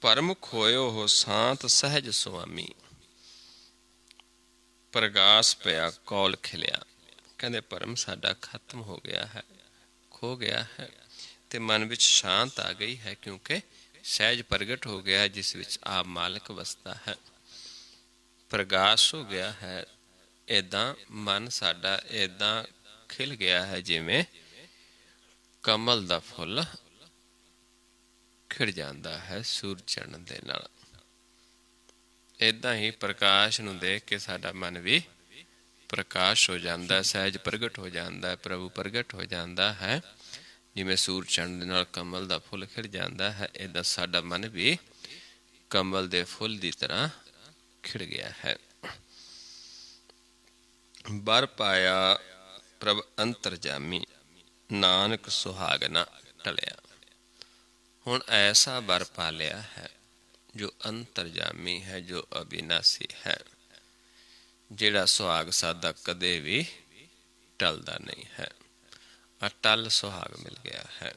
ਪਰਮੁਖ ਹੋਇਓ ਹੋ ਸਾਂਤ ਸਹਿਜ ਸੁਆਮੀ, ਪ੍ਰਗਾਸ ਪਿਆ ਕੌਲ ਖਿਲਿਆ। ਕਹਿੰਦੇ ਭਰਮ ਸਾਡਾ ਖਤਮ ਹੋ ਗਿਆ ਹੈ, ਖੋ ਗਿਆ ਹੈ, ਤੇ ਮਨ ਵਿੱਚ ਸ਼ਾਂਤ ਆ ਗਈ ਹੈ, ਕਿਉਂਕਿ ਸਹਿਜ ਪ੍ਰਗਟ ਹੋ ਗਿਆ, ਜਿਸ ਵਿੱਚ ਆਪ ਮਾਲਕ ਵਸਦਾ ਹੈ। ਪ੍ਰਗਾਸ ਹੋ ਗਿਆ ਹੈ, ਏਦਾਂ ਮਨ ਸਾਡਾ ਏਦਾਂ ਖਿਲ ਗਿਆ ਹੈ ਜਿਵੇਂ ਕਮਲ ਦਾ ਫੁੱਲ ਖਿੜ ਜਾਂਦਾ ਹੈ ਸੂਰਜ ਚੜ੍ਹਨ ਦੇ ਨਾਲ। ਏਦਾਂ ਹੀ ਪ੍ਰਕਾਸ਼ ਨੂੰ ਦੇਖ ਕੇ ਸਾਡਾ ਮਨ ਵੀ ਪ੍ਰਕਾਸ਼ ਹੋ ਜਾਂਦਾ, ਸਹਿਜ ਪ੍ਰਗਟ ਹੋ ਜਾਂਦਾ, ਪ੍ਰਭੂ ਪ੍ਰਗਟ ਹੋ ਜਾਂਦਾ ਹੈ। ਜਿਵੇਂ ਸੂਰਜ ਚੜ੍ਹਨ ਦੇ ਨਾਲ ਕਮਲ ਦਾ ਫੁੱਲ ਖਿੜ ਜਾਂਦਾ ਹੈ, ਏਦਾਂ ਸਾਡਾ ਮਨ ਵੀ ਕਮਲ ਦੇ ਫੁੱਲ ਦੀ ਤਰ੍ਹਾਂ ਖਿੜ ਗਿਆ ਹੈ। ਬਰ ਪਾਇਆ ਪ੍ਰਭ ਅੰਤਰਜਾਮੀ, ਨਾਨਕ ਸੁਹਾਗਨਾ ਟਲਿਆ। ਹੁਣ ਐਸਾ ਬਰ ਪਾ ਲਿਆ ਹੈ ਜੋ ਅੰਤਰਜਾਮੀ ਹੈ, ਜੋ ਅਬਿਨਾਸੀ ਹੈ, ਜਿਹੜਾ ਸੁਹਾਗ ਸਾਦਾ ਕਦੇ ਵੀ ਟਲਦਾ ਨਹੀਂ ਹੈ। ਅਟਲ ਸੁਹਾਗ ਮਿਲ ਗਿਆ ਹੈ,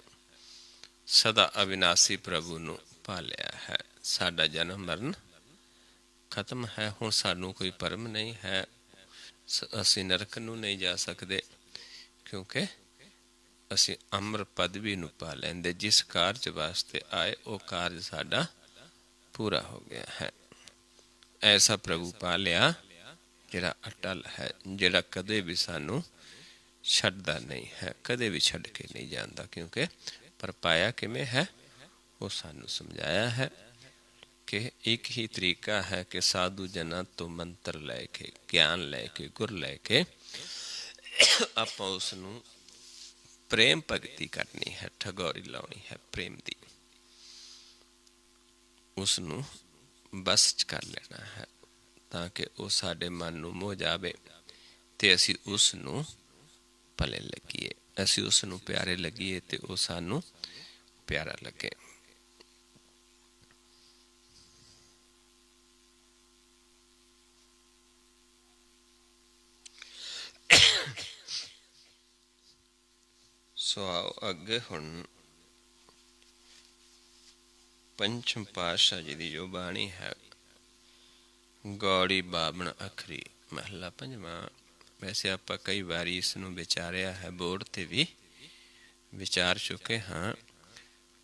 ਸਦਾ ਅਵਿਨਾਸੀ ਪ੍ਰਭੂ ਨੂੰ ਪਾ ਲਿਆ ਹੈ। ਸਾਡਾ ਜਨਮ ਮਰਨ ਖਤਮ ਹੈ, ਹੁਣ ਸਾਨੂੰ ਕੋਈ ਭਰਮ ਨਹੀਂ ਹੈ, ਅਸੀਂ ਨਰਕ ਨੂੰ ਨਹੀਂ ਜਾ ਸਕਦੇ, ਕਿਉਂਕਿ ਅਸੀਂ ਅਮਰ ਪਦਵੀ ਨੂੰ ਪਾ ਲੈਂਦੇ। ਜਿਸ ਕਾਰਜ ਵਾਸਤੇ ਆਏ ਉਹ ਕਾਰਜ ਸਾਡਾ ਪੂਰਾ ਹੋ ਗਿਆ ਹੈ। ਐਸਾ ਪ੍ਰਭੂ ਪਾ ਲਿਆ ਜਿਹੜਾ ਅਟਲ ਹੈ, ਜਿਹੜਾ ਕਦੇ ਵੀ ਸਾਨੂੰ ਛੱਡਦਾ ਨਹੀਂ ਹੈ, ਕਦੇ ਵੀ ਛੱਡ ਕੇ ਨਹੀਂ ਜਾਂਦਾ। ਕਿਉਂਕਿ ਪਰ ਪਾਇਆ ਕਿਵੇਂ ਹੈ, ਉਹ ਸਾਨੂੰ ਸਮਝਾਇਆ ਹੈ ਕਿ ਇੱਕ ਹੀ ਤਰੀਕਾ ਹੈ ਕਿ ਸਾਧੂ ਜਨਾਂ ਤੋਂ ਮੰਤਰ ਲੈ ਕੇ, ਗਿਆਨ ਲੈ ਕੇ, ਗੁਰ ਲੈ ਕੇ ਆਪਾਂ ਉਸ ਨੂੰ ਪ੍ਰੇਮ ਭਗਤੀ ਕਰਨੀ ਹੈ, ਠਗੋਰੀ ਲਾਉਣੀ ਹੈ ਪ੍ਰੇਮ ਦੀ, ਉਸ ਨੂੰ ਬਸ ਚ ਕਰ ਲੈਣਾ ਹੈ, ਤਾਂ ਕਿ ਉਹ ਸਾਡੇ ਮਨ ਨੂੰ ਮੋਹ ਜਾਵੇ ਤੇ ਅਸੀਂ ਉਸ ਨੂੰ ਭਲੇ ਲੱਗੀਏ, ਅਸੀਂ ਉਸ ਨੂੰ ਪਿਆਰੇ ਲੱਗੀਏ ਤੇ ਉਹ ਸਾਨੂੰ ਪਿਆਰਾ ਲੱਗੇ। ਸੋ ਆਓ ਅੱਗੇ ਹੁਣ ਪੰਚਮ ਪਾਤਸ਼ਾਹ ਜੀ ਦੀ ਜੋ ਬਾਣੀ ਹੈ, ਗੌੜੀ ਬਾਵਣ ਅੱਖਰੀ, ਮਹਲਾ ਪੰਜਵਾਂ। ਵੈਸੇ ਆਪਾਂ ਕਈ ਵਾਰੀ ਇਸ ਨੂੰ ਵਿਚਾਰਿਆ ਹੈ, ਬੋਰਡ ਤੇ ਵੀ ਵਿਚਾਰ ਚੁੱਕੇ ਹਾਂ,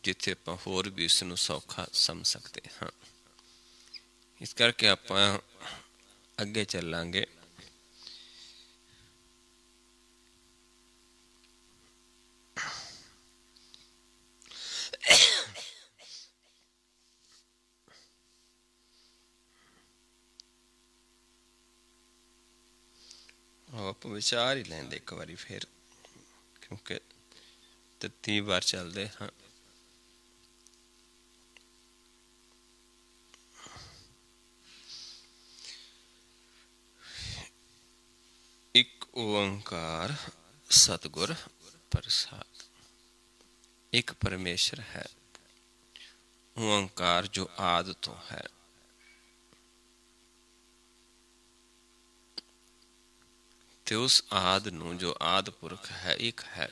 ਜਿੱਥੇ ਆਪਾਂ ਹੋਰ ਵੀ ਇਸ ਨੂੰ ਸੌਖਾ ਸਮਝ ਸਕਦੇ ਹਾਂ। ਇਸ ਕਰਕੇ ਆਪਾਂ ਅੱਗੇ ਚੱਲਾਂਗੇ। ਆਪਾਂ ਵਿਚਾਰ ਹੀ ਲੈਂਦੇ ਇੱਕ ਵਾਰੀ ਫਿਰ, ਕਿਉਂਕਿ 30 ਵਾਰ ਚੱਲਦੇ ਹਾਂ। ਇੱਕ ਓੰਕਾਰ ਸਤਿਗੁਰ ਪ੍ਰਸਾਦ। ਇੱਕ ਪਰਮੇਸ਼ਰ ਹੈ, ਓੰਕਾਰ ਜੋ ਆਦਿ ਤੋਂ ਹੈ। ਤੇ ਉਸ ਆਦ ਨੂੰ, ਜੋ ਆਦ ਪੁਰਖ ਹੈ, ਇੱਕ ਹੈ,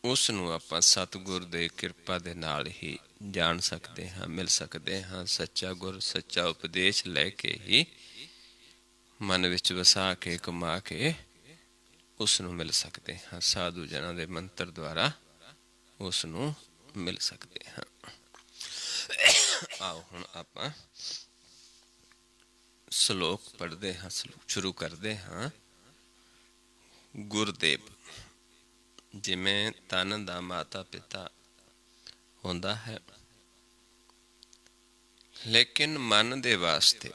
ਉਸ ਨੂੰ ਆਪਾਂ ਸਤਿਗੁਰ ਦੇ ਕਿਰਪਾ ਦੇ ਨਾਲ ਹੀ ਜਾਣ ਸਕਦੇ ਹਾਂ, ਮਿਲ ਸਕਦੇ ਹਾਂ। ਸੱਚਾ ਗੁਰ, ਸੱਚਾ ਉਪਦੇਸ਼ ਲੈ ਕੇ ਹੀ ਮਨ ਵਿੱਚ ਵਸਾ ਕੇ, ਕਮਾ ਕੇ ਉਸ ਨੂੰ ਮਿਲ ਸਕਦੇ ਹਾਂ। ਸਾਧੂ ਜਨਾਂ ਦੇ ਮੰਤਰ ਦੁਆਰਾ ਉਸ ਨੂੰ ਮਿਲ ਸਕਦੇ ਹਾਂ। ਆਓ ਹੁਣ ਆਪਾਂ ਸ਼ਲੋਕ ਪੜ੍ਹਦੇ ਹਾਂ, ਸ਼ੁਰੂ ਕਰਦੇ ਹਾਂ। ਗੁਰਦੇਵ, ਜਿਵੇਂ ਤਨ ਦਾ ਮਾਤਾ ਪਿਤਾ ਹੁੰਦਾ ਹੈ, ਲੇਕਿਨ ਮਨ ਦੇ ਵਾਸਤੇ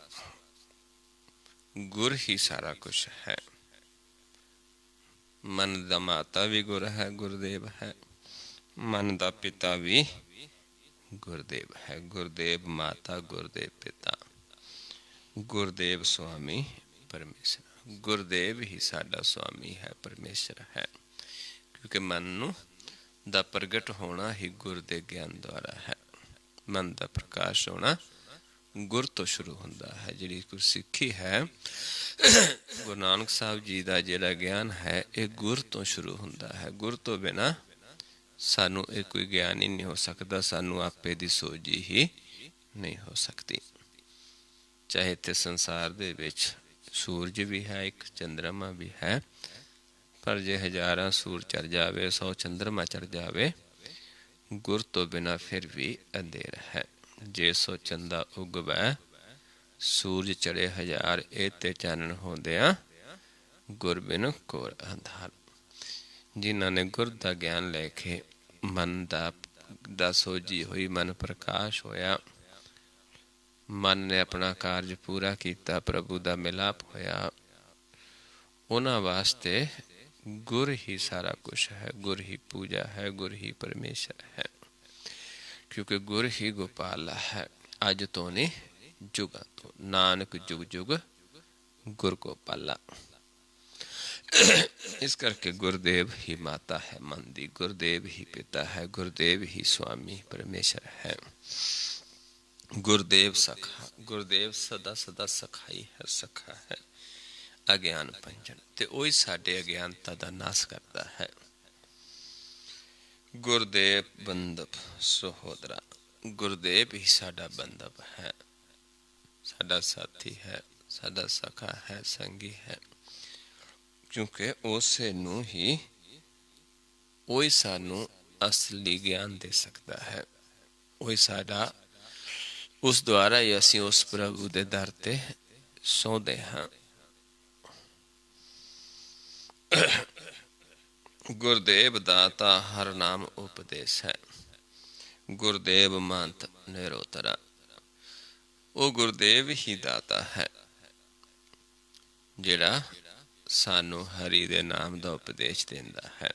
ਗੁਰ ਹੀ ਸਾਰਾ ਕੁਛ ਹੈ। ਮਨ ਦਾ ਮਾਤਾ ਵੀ ਗੁਰ ਹੈ, ਗੁਰਦੇਵ ਹੈ। ਮਨ ਦਾ ਪਿਤਾ ਵੀ ਗੁਰਦੇਵ ਹੈ। ਗੁਰਦੇਵ ਮਾਤਾ, ਗੁਰਦੇਵ ਪਿਤਾ, ਗੁਰਦੇਵ ਸੁਆਮੀ ਪਰਮੇਸ਼ਰ। ਗੁਰਦੇਵ ਹੀ ਸਾਡਾ ਸੁਆਮੀ ਹੈ, ਪਰਮੇਸ਼ਰ ਹੈ। ਕਿਉਂਕਿ ਮਨ ਨੂੰ ਦਾ ਪ੍ਰਗਟ ਹੋਣਾ ਹੀ ਗੁਰ ਦੇ ਗਿਆਨ ਦੁਆਰਾ ਹੈ। ਮਨ ਦਾ ਪ੍ਰਕਾਸ਼ ਹੋਣਾ ਗੁਰ ਤੋਂ ਸ਼ੁਰੂ ਹੁੰਦਾ ਹੈ। ਜਿਹੜੀ ਗੁਰਸਿੱਖੀ ਹੈ, ਗੁਰੂ ਨਾਨਕ ਸਾਹਿਬ ਜੀ ਦਾ ਜਿਹੜਾ ਗਿਆਨ ਹੈ, ਇਹ ਗੁਰ ਤੋਂ ਸ਼ੁਰੂ ਹੁੰਦਾ ਹੈ। ਗੁਰ ਤੋਂ ਬਿਨਾਂ ਸਾਨੂੰ ਇਹ ਕੋਈ ਗਿਆਨ ਹੀ ਨਹੀਂ ਹੋ ਸਕਦਾ। ਸਾਨੂੰ ਆਪੇ ਦੀ ਸੋਝੀ ਹੀ ਨਹੀਂ ਹੋ ਸਕਦੀ। ਚਾਹੇ ਤੇ ਸੰਸਾਰ ਦੇ ਵਿੱਚ ਸੂਰਜ ਵੀ ਹੈ, ਇੱਕ ਚੰਦਰਮਾ ਵੀ ਹੈ, ਪਰ ਜੇ ਹਜ਼ਾਰਾਂ ਸੂਰਜ ਚੜ੍ਹ ਜਾਵੇ, 100 ਚੰਦਰਮਾ ਚੜ੍ਹ ਜਾਵੇ, ਗੁਰ ਤੋਂ ਬਿਨਾਂ ਫਿਰ ਵੀ ਅੰਧੇਰ ਹੈ। ਜੇ ਸੋ ਚੰਦਾ ਉਗਵੈ, ਸੂਰਜ ਚੜ੍ਹੇ ਹਜ਼ਾਰ, ਇਹ ਤੇ ਚਾਨਣ ਹੁੰਦਿਆਂ ਗੁਰ ਬਿਨ ਘੋਰ ਅੰਧਾਰ। ਜਿਨ੍ਹਾਂ ਨੇ ਗੁਰ ਦਾ ਗਿਆਨ ਲੈ ਕੇ ਮਨ ਦਾ ਸੋਝੀ ਹੋਈ, ਮਨ ਪ੍ਰਕਾਸ਼ ਹੋਇਆ, ਮਨ ਨੇ ਆਪਣਾ ਕਾਰਜ ਪੂਰਾ ਕੀਤਾ, ਪ੍ਰਭੂ ਦਾ ਮਿਲਾਪ ਹੋਇਆ, ਉਹਨਾਂ ਵਾਸਤੇ ਗੁਰ ਹੀ ਸਾਰਾ ਕੁਛ ਹੈ। ਗੁਰ ਹੀ ਪੂਜਾ ਹੈ, ਗੁਰ ਹੀ ਪਰਮੇਸ਼ਰ ਹੈ। ਕਿਉਂਕਿ ਗੁਰ ਹੀ ਗੋਪਾਲਾ ਹੈ, ਅੱਜ ਤੋਂ ਨਹੀਂ ਜੁਗਾਂ ਤੋਂ। ਨਾਨਕ ਜੁਗ ਜੁਗ ਗੁਰ ਗੋਪਾਲਾ। ਇਸ ਕਰਕੇ ਗੁਰਦੇਵ ਹੀ ਮਾਤਾ ਹੈ ਮਨ ਦੀ, ਗੁਰਦੇਵ ਹੀ ਪਿਤਾ ਹੈ, ਗੁਰਦੇਵ ਹੀ ਸੁਆਮੀ ਪਰਮੇਸ਼ਰ ਹੈ। ਗੁਰਦੇਵ ਸਖਾ, ਗੁਰਦੇਵ ਸਦਾ ਸਦਾ ਸਖਾਈ ਹੈ, ਸਖਾ ਹੈ, ਅਗਿਆਨ ਭੰਜਨ, ਤੇ ਉਹੀ ਸਾਡੇ ਅਗਿਆਨਤਾ ਦਾ ਨਾਸ਼ ਕਰਦਾ ਹੈ। ਗੁਰਦੇਵ ਬੰਧਵ ਸਹੋਦਰਾ, ਗੁਰਦੇਵ ਹੀ ਸਾਡਾ ਬੰਧਵ ਹੈ, ਸਾਡਾ ਸਾਥੀ ਹੈ, ਸਾਡਾ ਸਖਾ ਹੈ, ਸੰਗੀ ਹੈ। ਕਿਉਂਕਿ ਉਸੇ ਨੂੰ ਹੀ, ਉਹੀ ਸਾਨੂੰ ਅਸਲੀ ਗਿਆਨ ਦੇ ਸਕਦਾ ਹੈ। ਉਹੀ ਸਾਡਾ, ਉਸ ਦੁਆਰਾ ਹੀ ਅਸੀਂ ਉਸ ਪ੍ਰਭੂ ਦੇ ਦਰ ਤੇ ਸੌਂਦੇ ਹਾਂ। ਗੁਰਦੇਵ ਦਾਤਾ ਹਰ ਨਾਮ ਉਪਦੇਸ਼ ਹੈ, ਗੁਰਦੇਵ ਮੰਤ ਨਿਰੋਤਰਾ। ਉਹ ਗੁਰਦੇਵ ਹੀ ਦਾਤਾ ਹੈ, ਜਿਹੜਾ ਸਾਨੂੰ ਹਰੀ ਦੇ ਨਾਮ ਦਾ ਉਪਦੇਸ਼ ਦਿੰਦਾ ਹੈ,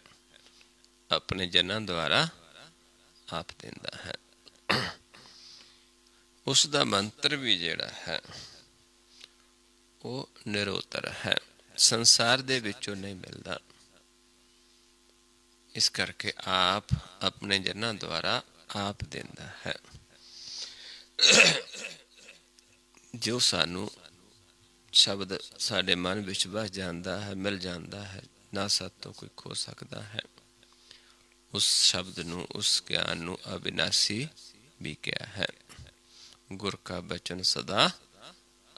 ਆਪਣੇ ਜਨਾਂ ਦੁਆਰਾ ਆਪ ਦਿੰਦਾ ਹੈ। ਉਸ ਦਾ ਮੰਤਰ ਵੀ ਜਿਹੜਾ ਹੈ, ਉਹ ਨਿਰੋਤਰ ਹੈ, ਸੰਸਾਰ ਦੇ ਵਿੱਚੋਂ ਨਹੀਂ ਮਿਲਦਾ। ਇਸ ਕਰਕੇ ਆਪ ਆਪਣੇ ਜਨਾਂ ਦੁਆਰਾ ਆਪ ਦਿੰਦਾ ਹੈ। ਜੋ ਸਾਨੂੰ ਸ਼ਬਦ ਸਾਡੇ ਮਨ ਵਿੱਚ ਵਸ ਜਾਂਦਾ ਹੈ, ਮਿਲ ਜਾਂਦਾ ਹੈ, ਨਾ ਸਾਤੋਂ ਕੋਈ ਖੋ ਸਕਦਾ ਹੈ। ਉਸ ਸ਼ਬਦ ਨੂੰ, ਉਸ ਗਿਆਨ ਨੂੰ ਅਬਿਨਾਸੀ ਵੀ ਕਿਹਾ ਹੈ। ਗੁਰ ਕਾ ਬਚਨ ਸਦਾ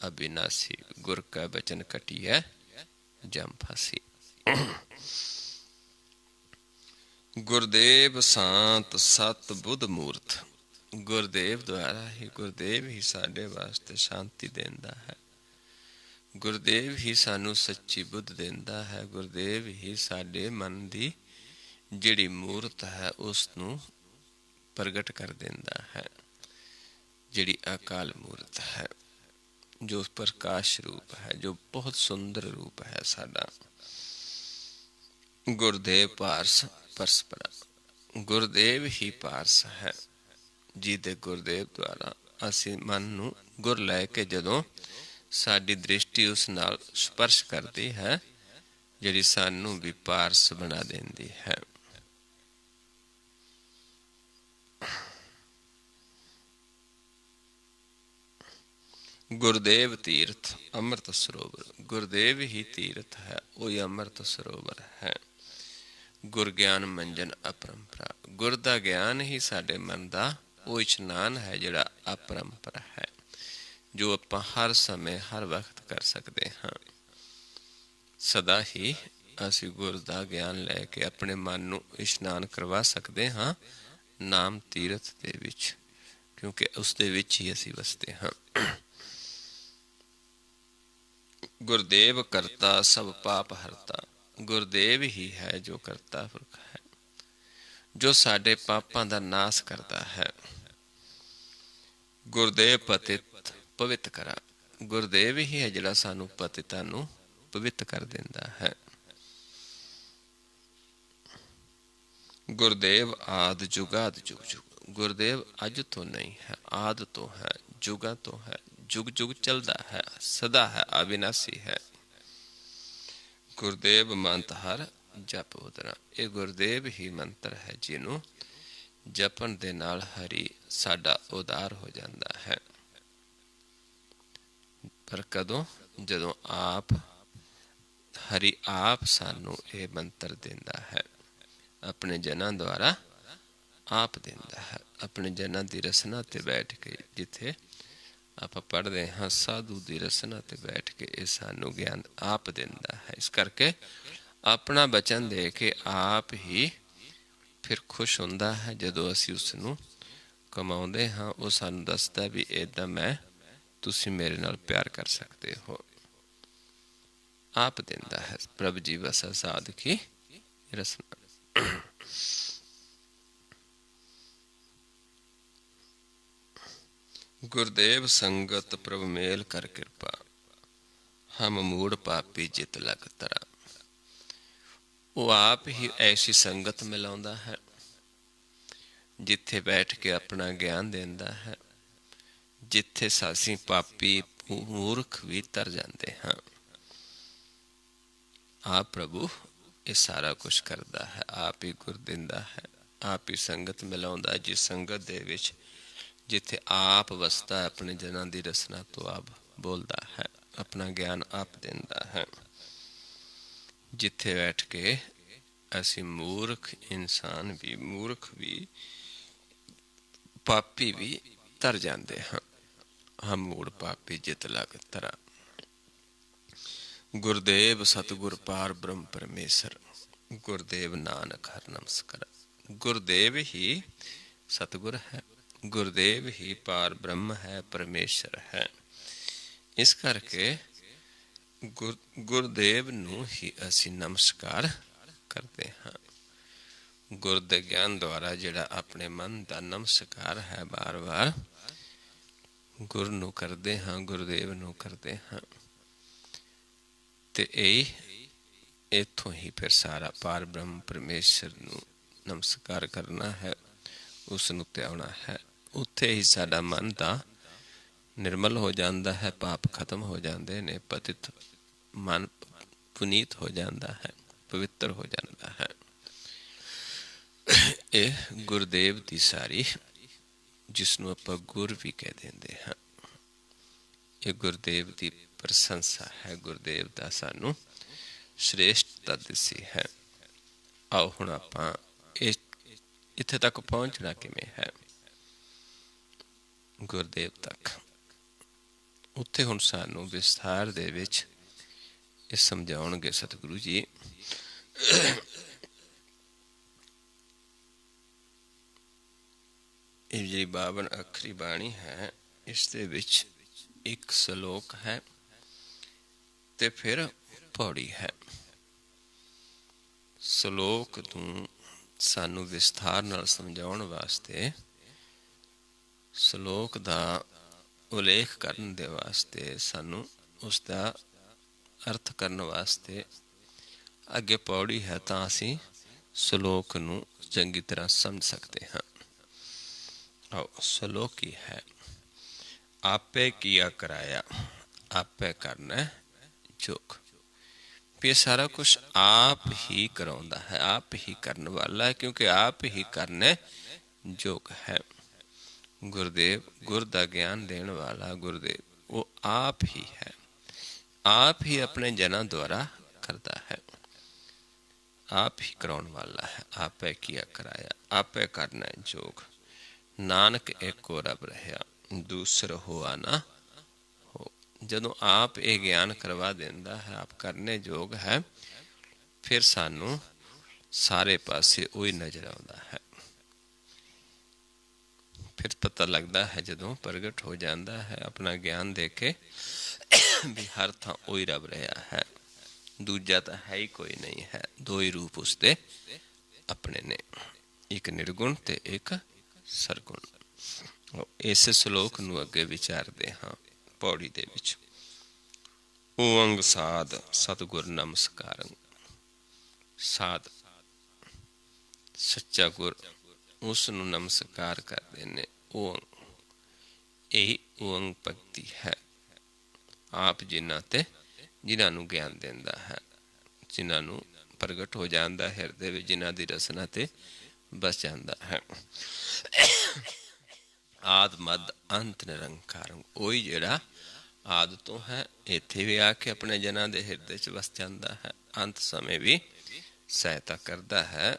ਅਬਿਨਾਸੀ, ਗੁਰ ਕਾ ਬਚਨ ਕਟਿਐ ਜਮ ਫਾਸੀ। ਗੁਰਦੇਵ ਸ਼ਾਂਤ ਸਤ ਬੁੱਧ ਮੂਰਤ, ਗੁਰਦੇਵ ਦੁਆਰਾ ਹੀ, ਗੁਰਦੇਵ ਹੀ ਸਾਡੇ ਵਾਸਤੇ ਸ਼ਾਂਤੀ ਦਿੰਦਾ ਹੈ। ਗੁਰਦੇਵ ਹੀ ਸਾਨੂੰ ਸੱਚੀ ਬੁੱਧ ਦਿੰਦਾ ਹੈ। ਗੁਰਦੇਵ ਹੀ ਸਾਡੇ ਮਨ ਦੀ ਜਿਹੜੀ ਮੂਰਤ ਹੈ, ਉਸ ਨੂੰ ਪ੍ਰਗਟ ਕਰ ਦਿੰਦਾ ਹੈ। ਜਿਹੜੀ ਅਕਾਲ ਮੂਰਤ ਹੈ, ਜੋ ਪ੍ਰਕਾਸ਼ ਰੂਪ ਹੈ, ਜੋ ਬਹੁਤ ਸੁੰਦਰ ਰੂਪ ਹੈ ਸਾਡਾ। ਗੁਰਦੇਵ ਪਾਰਸ ਪਰਸਪਰਾ, ਗੁਰਦੇਵ ਹੀ ਪਾਰਸ ਹੈ, ਜਿਹਦੇ ਗੁਰਦੇਵ ਦੁਆਰਾ ਅਸੀਂ ਮਨ ਨੂੰ ਗੁਰ ਲੈ ਕੇ ਜਦੋਂ ਸਾਡੀ ਦ੍ਰਿਸ਼ਟੀ ਉਸ ਨਾਲ ਸਪਰਸ਼ ਕਰਦੀ ਹੈ, ਜਿਹੜੀ ਸਾਨੂੰ ਵੀ ਪਾਰਸ ਬਣਾ ਦਿੰਦੀ ਹੈ। ਗੁਰਦੇਵ ਤੀਰਥ ਅੰਮ੍ਰਿਤ ਸਰੋਵਰ, ਗੁਰਦੇਵ ਹੀ ਤੀਰਥ ਹੈ, ਉਹੀ ਅੰਮ੍ਰਿਤ ਸਰੋਵਰ ਹੈ। ਗੁਰ ਗਿਆਨ ਮੰਜਨ ਅਪਰੰਪਰਾ, ਗੁਰ ਦਾ ਗਿਆਨ ਹੀ ਸਾਡੇ ਮਨ ਦਾ ਉਹ ਇਸ਼ਨਾਨ ਹੈ ਜਿਹੜਾ ਅਪਰੰਪਰਾ ਹੈ, ਜੋ ਆਪਾਂ ਹਰ ਸਮੇਂ ਹਰ ਵਕਤ ਕਰ ਸਕਦੇ ਹਾਂ। ਸਦਾ ਹੀ ਅਸੀਂ ਗੁਰ ਦਾ ਗਿਆਨ ਲੈ ਕੇ ਆਪਣੇ ਮਨ ਨੂੰ ਇਸ਼ਨਾਨ ਕਰਵਾ ਸਕਦੇ ਹਾਂ ਨਾਮ ਤੀਰਥ ਦੇ ਵਿੱਚ, ਕਿਉਂਕਿ ਉਸ ਦੇ ਵਿੱਚ ਹੀ ਅਸੀਂ ਵਸਦੇ ਹਾਂ। ਗੁਰਦੇਵ ਕਰਤਾ ਸਭ ਪਾਪ ਹਰਤਾ, ਗੁਰਦੇਵ ਹੀ ਹੈ ਜੋ ਕਰਤਾ ਪੁਰਖ ਹੈ, ਜੋ ਸਾਡੇ ਪਾਪਾਂ ਦਾ ਨਾਸ ਕਰਦਾ ਹੈ। ਗੁਰਦੇਵ ਪਤਿਤ ਪਵਿੱਤ ਕਰਾ, ਗੁਰਦੇਵ ਹੀ ਹੈ ਜਿਹੜਾ ਸਾਨੂੰ ਪਤਿਤਾਂ ਨੂੰ ਪਵਿੱਤ ਕਰ ਦਿੰਦਾ ਹੈ। ਗੁਰਦੇਵ ਆਦਿ ਜੁਗਾਦ ਜੁਗ ਜੁਗ, ਗੁਰਦੇਵ ਅੱਜ ਤੋਂ ਨਹੀਂ ਹੈ, ਆਦਿ ਤੋਂ ਹੈ, ਜੁਗਾਂ ਤੋਂ ਹੈ, ਜੁਗ ਜੁਗ ਚਲਦਾ ਹੈ, ਸਦਾ ਹੈ, ਅਵਿਨਾਸੀ ਹੈ। ਗੁਰਦੇਵ ਮੰਤ ਹਰ ਜਪ ਉਦਰਾ, ਇਹ ਗੁਰਦੇਵ ਹੀ ਮੰਤਰ ਹੈ ਜਿਹਨੂੰ ਜਪਣ ਦੇ ਨਾਲ ਹਰੀ ਸਾਡਾ ਉਦਾਰ ਹੋ ਜਾਂਦਾ ਹੈ। ਪਰ ਕਦੋਂ? ਜਦੋਂ ਆਪ ਹਰੀ ਆਪ ਸਾਨੂੰ ਇਹ ਮੰਤਰ ਦਿੰਦਾ ਹੈ, ਆਪਣੇ ਜਨਾਂ ਦੁਆਰਾ ਆਪ ਦਿੰਦਾ ਹੈ। ਆਪਣੇ ਜਨਾਂ ਦੀ ਰਸਨਾ ਤੇ ਬੈਠ ਕੇ, ਜਿੱਥੇ ਆਪਾਂ ਪੜ੍ਹਦੇ ਹਾਂ ਸਾਧੂ ਦੀ ਰਸਨਾ ਤੇ ਬੈਠ ਕੇ ਇਹ ਸਾਨੂੰ ਗਿਆਨ ਆਪ ਦਿੰਦਾ ਹੈ। ਇਸ ਕਰਕੇ ਆਪਣਾ ਬਚਨ ਦੇ ਕੇ ਆਪ ਹੀ ਫਿਰ ਖੁਸ਼ ਹੁੰਦਾ ਹੈ। ਜਦੋਂ ਅਸੀਂ ਉਸ ਨੂੰ ਕਮਾਉਂਦੇ ਹਾਂ, ਉਹ ਸਾਨੂੰ ਦੱਸਦਾ ਵੀ ਇੱਦਾਂ ਮੈਂ, ਤੁਸੀਂ ਮੇਰੇ ਨਾਲ ਪਿਆਰ ਕਰ ਸਕਦੇ ਹੋ। ਆਪ ਦਿੰਦਾ ਹੈ। ਪ੍ਰਭ ਜੀ ਵਸਾ ਸਾਧ ਕੀ ਰਸਨਾ। ਗੁਰਦੇਵ ਸੰਗਤ ਪ੍ਰਭ ਮੇਲ ਕਰ ਕਿਰਪਾ, ਹਮ ਮੂੜ ਪਾਪੀ ਜਿਤ ਲਗ ਤਰਾ, ਉਹ ਆਪ ਹੀ ਐਸੀ ਸੰਗਤ ਮਿਲਾਉਂਦਾ ਹੈ ਜਿੱਥੇ ਬੈਠ ਕੇ ਆਪਣਾ ਗਿਆਨ ਦਿੰਦਾ ਹੈ, ਜਿੱਥੇ ਸਾਸੀਂ ਪਾਪੀ ਮੂਰਖ ਵੀ ਤਰ ਜਾਂਦੇ ਹਾਂ। ਆਪ ਪ੍ਰਭੂ ਇਹ ਸਾਰਾ ਕੁਛ ਕਰਦਾ ਹੈ, ਆਪ ਹੀ ਗੁਰ ਦਿੰਦਾ ਹੈ, ਆਪ ਹੀ ਸੰਗਤ ਮਿਲਾਉਂਦਾ, ਜਿਸ ਸੰਗਤ ਦੇ ਵਿੱਚ ਜਿੱਥੇ ਆਪ ਵਸਦਾ, ਆਪਣੇ ਜਨਾਂ ਦੀ ਰਸਨਾ ਤੋਂ ਆਪ ਬੋਲਦਾ ਹੈ, ਆਪਣਾ ਗਿਆਨ ਆਪ ਦਿੰਦਾ ਹੈ। ਜਿੱਥੇ ਬੈਠ ਕੇ ਅਸੀਂ ਮੂਰਖ ਇਨਸਾਨ ਵੀ, ਮੂਰਖ ਵੀ, ਪਾਪੀ ਵੀ ਤਰ ਜਾਂਦੇ ਹਾਂ। ਹਮ ਮੂੜ ਪਾਪੀ ਜਿਤ ਲਗ ਤਰਾ। ਗੁਰਦੇਵ ਸਤਿਗੁਰ ਪਾਰ ਬ੍ਰਹਮ ਪਰਮੇਸ਼ਰ, ਗੁਰਦੇਵ ਨਾਨਕ ਹਰਿ ਨਮਸਕਾਰ। ਗੁਰਦੇਵ ਹੀ ਸਤਿਗੁਰ ਹੈ, ਗੁਰਦੇਵ ਹੀ ਪਾਰ ਬ੍ਰਹਮ ਹੈ, ਪਰਮੇਸ਼ਰ ਹੈ। ਇਸ ਕਰਕੇ ਗੁਰਦੇਵ ਨੂੰ ਹੀ ਅਸੀਂ ਨਮਸਕਾਰ ਕਰਦੇ ਹਾਂ। ਗੁਰ ਦੇ ਗਿਆਨ ਦੁਆਰਾ ਜਿਹੜਾ ਆਪਣੇ ਮਨ ਦਾ ਨਮਸਕਾਰ ਹੈ, ਬਾਰ ਬਾਰ ਗੁਰ ਨੂੰ ਕਰਦੇ ਹਾਂ, ਗੁਰਦੇਵ ਨੂੰ ਕਰਦੇ ਹਾਂ। ਤੇ ਇਹ ਇੱਥੋਂ ਹੀ ਫਿਰ ਸਾਰਾ ਪਾਰ ਬ੍ਰਹਮ ਪਰਮੇਸ਼ਰ ਨੂੰ ਨਮਸਕਾਰ ਕਰਨਾ ਹੈ, ਉਸ ਨੂੰ ਧਿਆਉਣਾ ਹੈ। ਉੱਥੇ ਹੀ ਸਾਡਾ ਮਨ ਦਾ ਨਿਰਮਲ ਹੋ ਜਾਂਦਾ ਹੈ, ਪਾਪ ਖਤਮ ਹੋ ਜਾਂਦੇ ਨੇ, ਪਤਿਤ ਮਨ ਪੁਨੀਤ ਹੋ ਜਾਂਦਾ ਹੈ, ਪਵਿੱਤਰ ਹੋ ਜਾਂਦਾ ਹੈ। ਇਹ ਗੁਰਦੇਵ ਦੀ ਸਾਰੀ, ਜਿਸ ਨੂੰ ਆਪਾਂ ਗੁਰ ਵੀ ਕਹਿ ਦਿੰਦੇ ਹਾਂ, ਇਹ ਗੁਰਦੇਵ ਦੀ ਪ੍ਰਸ਼ੰਸਾ ਹੈ, ਗੁਰਦੇਵ ਦਾ ਸਾਨੂੰ ਸ਼੍ਰੇਸ਼ਟਤਾ ਦਿੱਸੀ ਹੈ। ਆਓ ਹੁਣ ਆਪਾਂ ਇੱਥੇ ਤੱਕ ਪਹੁੰਚਣਾ ਕਿਵੇਂ ਹੈ, ਗੁਰਦੇਵ ਤੱਕ। ਉੱਥੇ ਹੁਣ ਸਾਨੂੰ ਵਿਸਥਾਰ ਦੇ ਵਿੱਚ ਇਹ ਸਮਝਾਉਣਗੇ ਸਤਿਗੁਰੂ ਜੀ। ਇਹ ਜਿਹੜੀ 52 ਅੱਖਰੀ ਬਾਣੀ ਹੈ, ਇਸ ਦੇ ਵਿੱਚ ਇੱਕ ਸ਼ਲੋਕ ਹੈ ਤੇ ਫਿਰ ਪੌੜੀ ਹੈ। ਸ਼ਲੋਕ ਨੂੰ ਸਾਨੂੰ ਵਿਸਥਾਰ ਨਾਲ ਸਮਝਾਉਣ ਵਾਸਤੇ, ਸ਼ਲੋਕ ਦਾ ਉਲੇਖ ਕਰਨ ਦੇ ਵਾਸਤੇ, ਸਾਨੂੰ ਉਸ ਦਾ ਅਰਥ ਕਰਨ ਵਾਸਤੇ ਅੱਗੇ ਪੌੜੀ ਹੈ, ਤਾਂ ਅਸੀਂ ਸ਼ਲੋਕ ਨੂੰ ਚੰਗੀ ਤਰ੍ਹਾਂ ਸਮਝ ਸਕਦੇ ਹਾਂ। ਆਓ ਸ਼ਲੋਕ ਕੀ ਹੈ। ਆਪੇ ਕੀਆ ਕਰਾਇਆ, ਆਪੇ ਕਰਨਾ ਜੋਗ। ਇਹ ਸਾਰਾ ਕੁਛ ਆਪ ਹੀ ਕਰਾਉਂਦਾ ਹੈ, ਆਪ ਹੀ ਕਰਨ ਵਾਲਾ ਹੈ, ਕਿਉਂਕਿ ਆਪ ਹੀ ਕਰਨਾ ਜੋਗ ਹੈ। ਗੁਰਦੇਵ ਗੁਰ ਦਾ ਗਿਆਨ ਦੇਣ ਵਾਲਾ ਗੁਰਦੇਵ वो आप ही है, आप ही अपने जनां द्वारा करता है, आप ही कराने वाला है, आपे किया कराया, आपे करना है जोग। नानक एको रब रहा, दूसर होआ ना हो। जदों आप ये ज्ञान करवा देंदा है, आप करने जोग है, फिर सानू सारे पासे वही नजर आता है। फिर पता लगता है जदों प्रगट हो जाता है अपना ज्ञान दे के भी हर थां वही रब रहा है, दूजा तो है ही कोई नहीं है। दो ही रूप उसके अपने ने, एक निर्गुण ते एक सरगुण। इस श्लोक नूं अगे विचारते हाँ पौड़ी दे विच। ओंग साध सतगुर नमस्कारं, साध सच्चा गुर उस नूं नमस्कार करते ने। ओंग यही ओंग भगती है, आप जिन्हां ते जिन्हां नूं ज्ञान देंदा है, जिन्हां नूं प्रगट हो जाता है हृदय विच, जिन्हां दी रसना ते बस जाता है। आद मद अंत निरंकार, वही जिहड़ा आद तो है, इत्थे भी आके अपने जनां दे हृदय च बस जाता है, अंत समय भी सहायता करता है।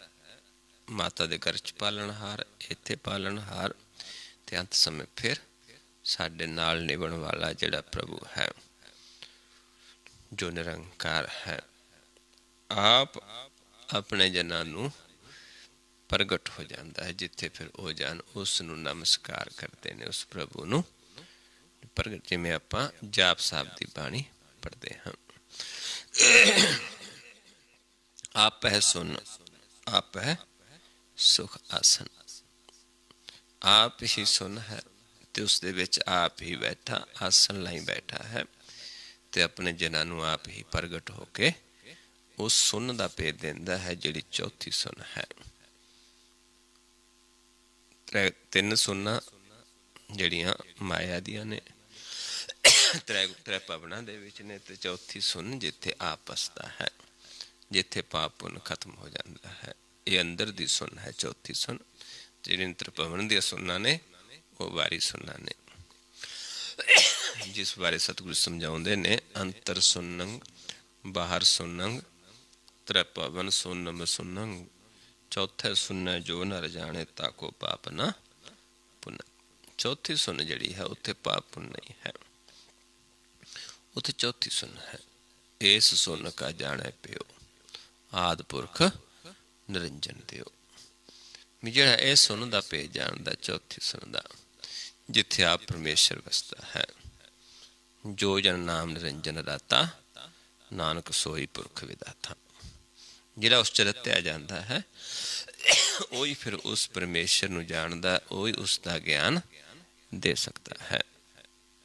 माता दे घर च पालनहार, इत्थे पालनहार, ते अंत समय फिर साडे नाल निभण वाला जिहड़ा प्रभु है, जो निरंकार है। आप अपने जनां नूं प्रगट हो जाता है, जिथे फिर वो जान उस नूं नमस्कार करते हैं, उस प्रभु नूं प्रगट। जिवें आपां जाप साहब दी बाणी पढ़ते हैं, आप है सुन आप है सुख आसन, आप ही सुन है ते उस दे विच आप ही बैठा आसन लाई बैठा है, ते अपने जनां नूं आप ही प्रगट होके उस सुन दा भेद देंदा है, जिहड़ी चौथी सुन है। तीन सुना जड़ियाँ माया दियां ने, त्रै पवना दे विच ने, ते चौथी सुन जिथे आप बसदा है, जिथे पाप पुन खत्म हो जाता है। ये अंदर दी सुन है चौथी सुन। जिहड़ी त्रिभवन दी सुना ने वो बारी सुना ने, जिस बारे सतगुरु समझाउंदे ने, अंतर सुनंग बाहर सुनंग त्रिभवन सुनम सुनंग, चौथे सुने जो नर जाने ताको पाप ना पुन। चौथी सुन जड़ी है उत्थे पाप पुन नहीं है, उत्थे चौथी सुन है। इस सुन का जाने प्यो आद पुरख निरंजन दियो। जिहड़ा यह सुन दा पे जानदा, चौथी सुन दा, जिथे आप परमेश्वर वसदा है। जो जन नाम निरंजन दाता, नानक सोई पुरख विदाता। जिहड़ा उस च रत्या जांदा है, वही फिर उस परमेश्वर नूं जानदा, वही उसका ज्ञान दे सकता है,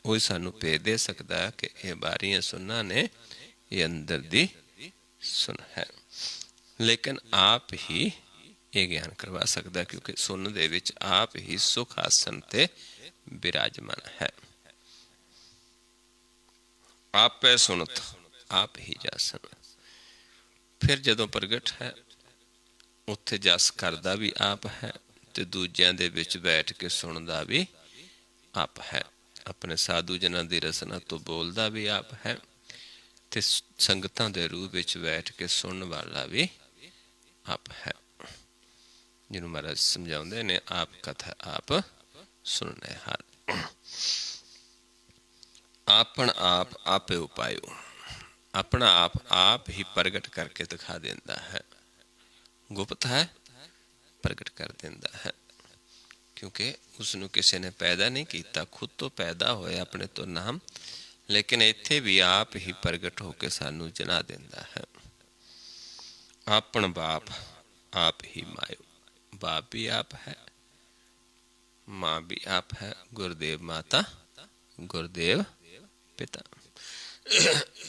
वही सानू भेद दे सकता है कि ये बारियां सुना ने, ये अंदर दी सुन है। लेकिन आप ही ये ज्ञान करवा सकता, क्योंकि सुन दे विच आप ही सुख आसन ते विराजमान है। आपे सुनत आप ही जासन। फिर जदों प्रगट है उत्थे जस करदा भी आप है, ते दूजियां दे विच बैठ के सुनदा भी आप है। अपने साधु जनां दी रसना तो बोलदा भी आप है, ते संगतां दे रूप विच बैठ के सुनन वाला भी आप है। जिन्हों महाराज समझाउंदे ने, आप कथा आप सुनने हार। आपन आप आपे उपायो, अपना आप ही प्रगट करके दिखा देंदा है। गुप्त है प्रगट कर देंदा है, क्योंकि उसनू किसी ने पैदा नहीं किया, खुद तो पैदा होया अपने तो नाम, लेकिन इत्थे भी आप ही प्रगट होके सानू जना देंदा है। आपन बाप आप ही मायो, बाप भी आप है, माँ भी आप है, गुरुदेव माता गुरुदेव पिता।